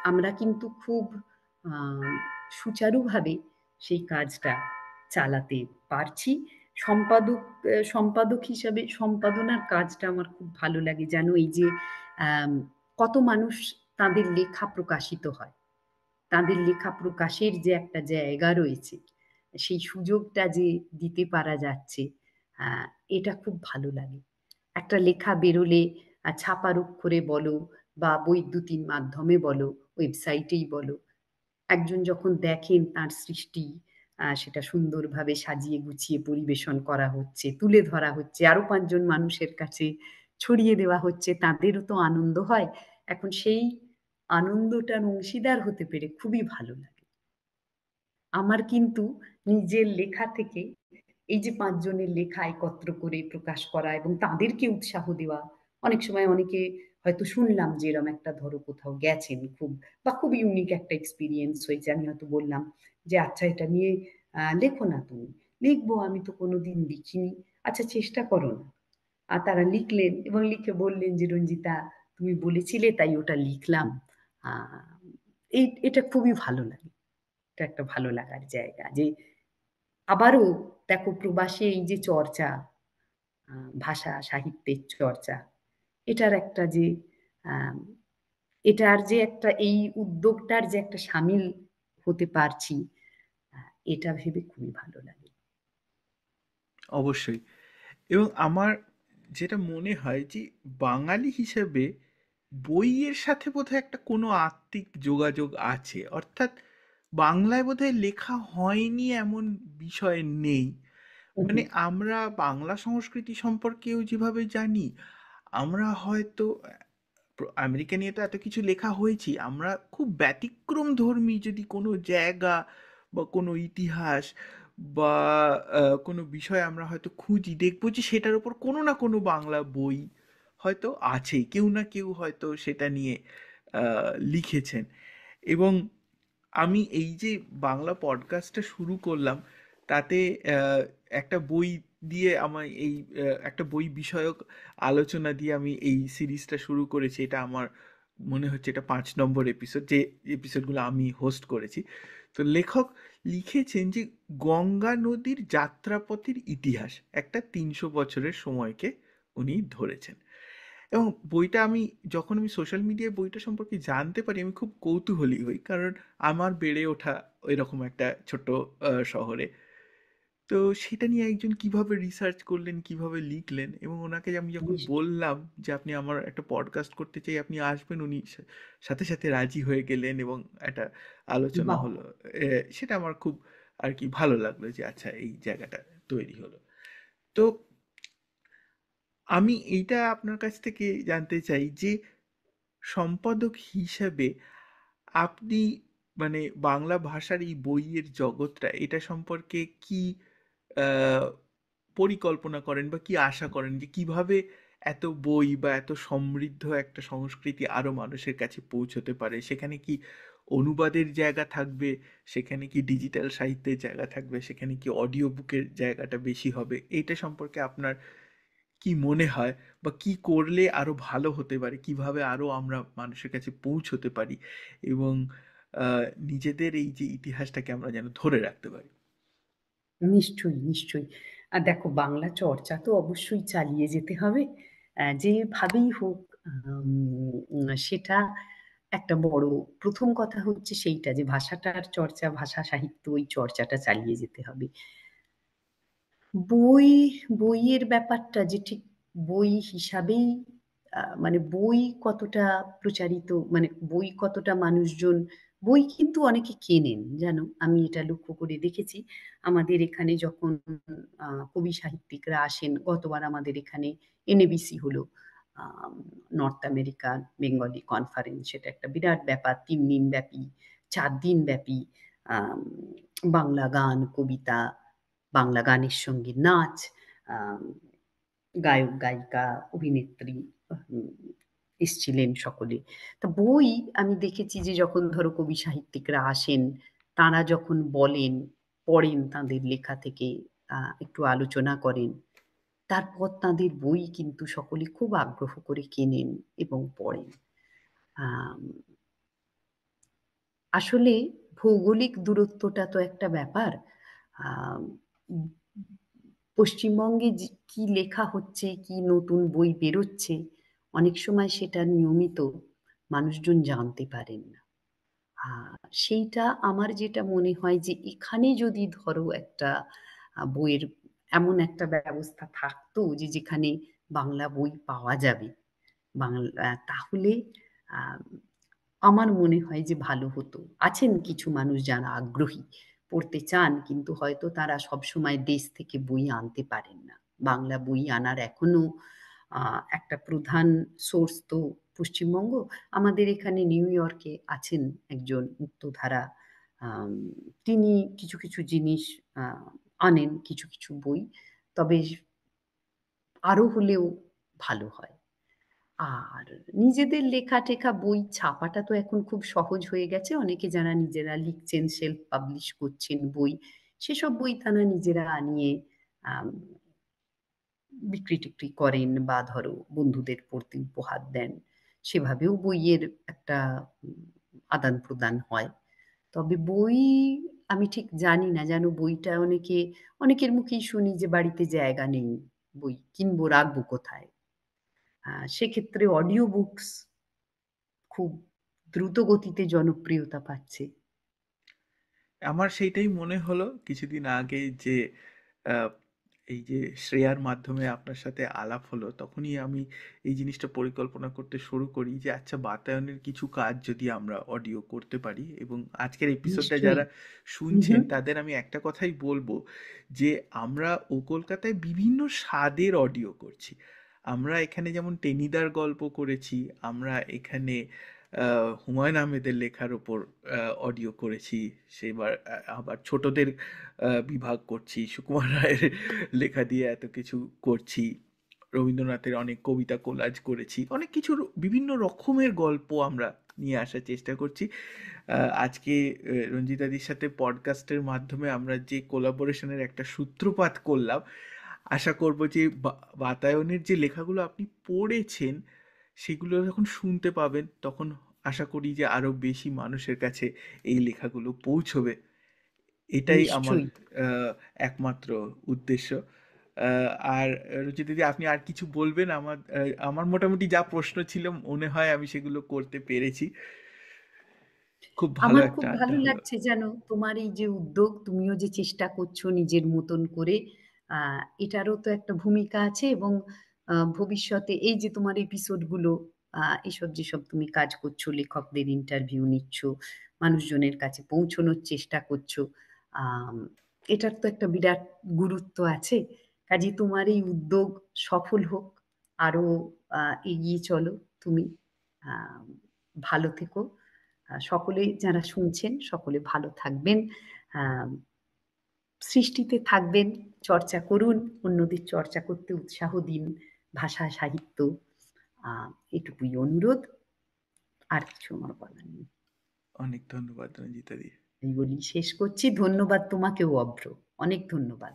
আমরা কিন্তু খুব আ সুচারুভাবে সেই কাজটা চালাতে পারছি। সম্পাদক হিসাবে সম্পাদনার কাজটা আমার খুব ভালো লাগে। জানো এই যে আম কত মানুষ তাদের লেখা প্রকাশিত হয়। তাদের লেখা প্রকাশের যে একটা জায়গা রয়েছে, সেই সুযোগটা যে দিতে পারা যাচ্ছে, আ এটা খুব ভালো লাগে। একটা লেখা বেরোলে ছাপার অক্ষরে বলো বা বৈদ্যুতিন মাধ্যমে বলো, ওয়েবসাইটেই বলো, একজন যখন দেখেন তার সৃষ্টি সেটা সুন্দরভাবে সাজিয়ে গুছিয়ে পরিবেশন করা হচ্ছে, তুলে ধরা হচ্ছে, আরো ৫ জন মানুষের কাছে ছড়িয়ে দেওয়া হচ্ছে, তাদেরও তো আনন্দ হয়। এখন সেই আনন্দটার অংশীদার হতে পেরে খুবই ভালো লাগে। আমার কিন্তু নিজের লেখা থেকে এই যে ৫ জনের লেখা একত্র করে প্রকাশ করা এবং তাদেরকে উৎসাহ দেওয়া। অনেক সময় অনেকে হয়তো শুনলাম যে এরম একটা ধরো কোথাও গেছেন খুব বা খুব ইউনিক একটা এক্সপেরিয়েন্স হয়েছে। আমি হয়তো বললাম যে, "আচ্ছা এটা নিয়ে লেখো না তুমি।" "লিখবো, আমি তো কোনোদিন লিখিনি।" "আচ্ছা চেষ্টা করো না।" আর তারা লিখলেন এবং লিখে বললেন যে, "রঞ্জিতা তুমি বলেছিলে তাই ওটা লিখলাম।" আ এটা খুবই ভালো লাগে। এটা একটা ভালো লাগার জায়গা যে আবারও দেখো প্রবাসে এই যে চর্চা, আ ভাষা সাহিত্যের চর্চা, এটার একটা যে আম এটার যে একটা এই উদ্যোগটার যে একটা শামিল হতে পারছি, আ এটা ভেবে খুবই ভালো লাগে। অবশ্যই। এবং আমার যেটা মনে হয় যে বাঙালি হিসেবে বইয়ের সাথে বোধহয় একটা কোনো আত্মিক যোগাযোগ আছে, অর্থাৎ বাংলায় বোধহয় লেখা হয়নি এমন বিষয় নেই। হু, হু। মানে আমরা বাংলা সংস্কৃতি সম্পর্কেও যেভাবে জানি, আমরা হয়তো আমেরিকা নিয়ে তো এত কিছু লেখা হয়েছে, আমরা খুব ব্যতিক্রমধর্মী যদি কোনো জায়গা বা কোনো ইতিহাস বা কোনো বিষয় আমরা হয়তো খুঁজি, দেখবো যে সেটার উপর কোনো না কোনো বাংলা বই হয়তো আছেই, কেউ না কেউ হয়তো সেটা নিয়ে লিখেছেন। এবং আমি এই যে বাংলা পডকাস্টটা শুরু করলাম, তাতে আহ, একটা বই দিয়ে আমায় এই একটা বই বিষয়ক আলোচনা দিয়ে আমি এই সিরিজটা শুরু করেছি। এটা আমার মনে হচ্ছে এটা 5 নম্বর এপিসোড, যে এপিসোডগুলো আমি হোস্ট করেছি। তো লেখক লিখেছেন যে গঙ্গা নদীর যাত্রাপথের ইতিহাস, একটা 300 বছরের সময়কে উনি ধরেছেন। এবং বইটা আমি, যখন আমি সোশ্যাল মিডিয়ায় বইটা সম্পর্কে জানতে পারি, আমি খুব কৌতূহলী হই, কারণ আমার বেড়ে ওঠা এরকম একটা ছোট্ট শহরে। তো সেটা নিয়ে একজন কিভাবে রিসার্চ করলেন, কিভাবে লিখলেন, এবং ওনাকে আমি যখন নিশ- বললাম যে আপনি আমার একটা পডকাস্ট করতে চাই, আপনি আসবেন, উনি সাথে সাথে রাজি হয়ে গেলেন এবং একটা আলোচনা বাহ! হলো। সেটা আমার খুব আর কি ভালো লাগলো যে আচ্ছা এই জায়গাটা তৈরি হলো। তো আমি এইটা আপনার কাছ থেকে জানতে চাই যে সম্পাদক হিসেবে আপনি মানে বাংলা ভাষার এই বইয়ের জগৎটা, এটা সম্পর্কে কি আহ, পরিকল্পনা করেন বা কি আশা করেন যে কিভাবে এত বই বা এত সমৃদ্ধ একটা সংস্কৃতি আরো মানুষের কাছে পৌঁছতে পারে? সেখানে কি অনুবাদের জায়গা থাকবে, সেখানে কি ডিজিটাল সাহিত্যের জায়গা থাকবে, সেখানে কি অডিও বুকের জায়গাটা বেশি হবে? এইটা সম্পর্কে আপনার কি মনে হয়, বা কি করলে আরো ভালো হতে পারে, কিভাবে আরো আমরা মানুষের কাছে পৌঁছতে পারি, এবং নিজেদের এই যে ইতিহাসটাকে আমরা যেন ধরে রাখতে পারি? নিশ্চয়ই, নিশ্চয়ই। দেখো, বাংলা চর্চা তো অবশ্যই চালিয়ে যেতে হবে। যেভাবেই হোক। সেটা একটা বড় ১ম কথা হচ্ছে সেইটা যে ভাষাটার চর্চা, ভাষা সাহিত্য ওই চর্চাটা চালিয়ে যেতে হবে। বই, বইয়ের ব্যাপারটা যে ঠিক বই হিসাবেই মানে বই কতটা প্রচারিত, মানে বই কতটা মানুষজন, বই কিন্তু অনেকে কেনেন জানো, আমি এটা লক্ষ্য করে দেখেছি। আমাদের এখানে যখন কবি সাহিত্যিকরা আসেন, গতবার আমাদের এখানে এনএবিসি হলো, নর্থ আমেরিকান বেঙ্গলি কনফারেন্স, সেটা একটা বিরাট ব্যাপার, 3 দিন ব্যাপী, 4 দিন ব্যাপী, আম, বাংলা গান, কবিতা, বাংলা গানের সঙ্গে নাচ, আম, গায়ক গায়িকা, অভিনেত্রী উম, এসছিলেন সকলে। তা বই আমি দেখেছি যে যখন ধরো কবি সাহিত্যিকরা আসেন, তারা যখন বলেন, পড়েন, তাদের লেখা থেকে একটু আলোচনা করেন, তারপর তাদের বই কিন্তু সকলে খুব আগ্রহ করে কেনেন এবং পড়েন। আম, আসলে ভৌগোলিক দূরত্বটা তো একটা ব্যাপার। আম, পশ্চিমবঙ্গে কি লেখা হচ্ছে, কি নতুন বই বেরোচ্ছে, অনেক সময় সেটা নিয়মিত মানুষজন জানতে পারেন না। সেইটা আমার যেটা মনে হয় যে এখানে যদি ধরো একটা বইয়ের এমন একটা ব্যবস্থা থাকতো যে যেখানে বাংলা বই পাওয়া যাবে, বাংলা, তাহলে আহ, আমার মনে হয় যে ভালো হতো। আছেন কিছু মানুষ যারা আগ্রহী, পড়তে চান, কিন্তু হয়তো তারা সবসময় দেশ থেকে বই আনতে পারেন না। বাংলা বই আনার এখনো একটা প্রধান সোর্স তো পশ্চিমবঙ্গ। আমাদের এখানে নিউ ইয়র্কে আছেন একজন মুক্তধারা, আম, তিনি কিছু কিছু জিনিস আহ, আনেন, কিছু কিছু বই। তবে আরো হলেও ভালো হয়। আর নিজেদের লেখা টেখা বই ছাপাটা তো এখন খুব সহজ হয়ে গেছে। অনেকে যারা নিজেরা লিখছেন, সেলফ পাবলিশ করছেন বই, সেসব বই তারা নিজেরা আনিয়ে আম, বিক্রি টিক্রি করেন, বা ধরো বন্ধুদের পড়তে উপহার দেন। সেভাবেও বইয়ের একটা আদান প্রদান হয়। তবে বই আমি ঠিক জানি না, যেন বইটা অনেকের মুখেই শুনি যে বাড়িতে জায়গা নেই, বই কিনবো, রাখবো কোথায়। সেক্ষেত্রে অডিও বুকস খুব দ্রুত গতিতে জনপ্রিয়তা পাচ্ছে। আমার সেইটাই মনে হলো কিছুদিন আগে যে আহ, এই যে শ্রেয়ার মাধ্যমে আপনার সাথে আলাপ হলো, তখনই আমি এই জিনিসটা পরিকল্পনা করতে শুরু করি যে আচ্ছা বাতায়নের কিছু কাজ যদি আমরা অডিও করতে পারি। এবং আজকের এপিসোডটা নিশ্চয়ই। যারা হুম শুনছেন হুম। তাদের আমি একটা কথাই বলবো, যে আমরা ও কলকাতায় বিভিন্ন স্বাদের অডিও করছি। আমরা এখানে যেমন টেনিদার গল্প করেছি, আমরা এখানে হুমায়ুন আহমেদের লেখার ওপর অডিও করেছি, সেবার আবার ছোটদের বিভাগ করছি, সুকুমার রায়ের লেখা দিয়ে এত কিছু করছি, রবীন্দ্রনাথের অনেক কবিতা কোলাজ করেছি, অনেক কিছু বিভিন্ন রকমের গল্প আমরা নিয়ে আসার চেষ্টা করছি। আজকে রঞ্জিতাদির সাথে পডকাস্টের মাধ্যমে আমরা যে কোলাবোরেশনের একটা সূত্রপাত করলাম, আশা করব যে বাতায়নের যে লেখাগুলো আপনি পড়েছেন সেগুলো যখন শুনতে পাবেন তখন আশা করি যে আরো বেশি মানুষের কাছে এই লেখাগুলো পৌঁছবে। এটাই আমার নিশ্চয়ই। আহ, একমাত্র উদ্দেশ্য। আর রুচিতা দিদি, আপনি আর কিছু বলবেন? আমার মোটামুটি যা প্রশ্ন ছিল মনে হয় আমি সেগুলো করতে পেরেছি। খুব ভালো আমার একটা খুব আড্ডা ভালো হলো। লাগছে জানো তোমার এই যে উদ্যোগ, তুমিও যে চেষ্টা করছো নিজের মতন করে, এটারও তো একটা ভূমিকা আছে। এবং ভবিষ্যতে এই যে তোমার এপিসোড গুলো, এসব যেসব তুমি কাজ করছো, লেখকদের ইন্টারভিউ নিচ্ছ, মানুষজনের কাছে পৌঁছানোর চেষ্টা করছো, আম, এটার তো একটা বিরাট গুরুত্ব আছে। কাজে তোমার এই উদ্যোগ সফল হোক, আরো এগিয়ে চলো তুমি। আম, ভালো থেকো। সকলে যারা শুনছেন সকলে ভালো থাকবেন, আহ, সৃষ্টিতে থাকবেন, চর্চা করুন, অন্যদের চর্চা করতে উৎসাহ দিন, ভাষা সাহিত্য। আহ, এটুকুই অনুরোধ, আর কিছু আমার বলার নেই। অনেক ধন্যবাদ রঞ্জিতা দি। এই বলি শেষ করছি। ধন্যবাদ তোমাকেও অভ্র, অনেক ধন্যবাদ।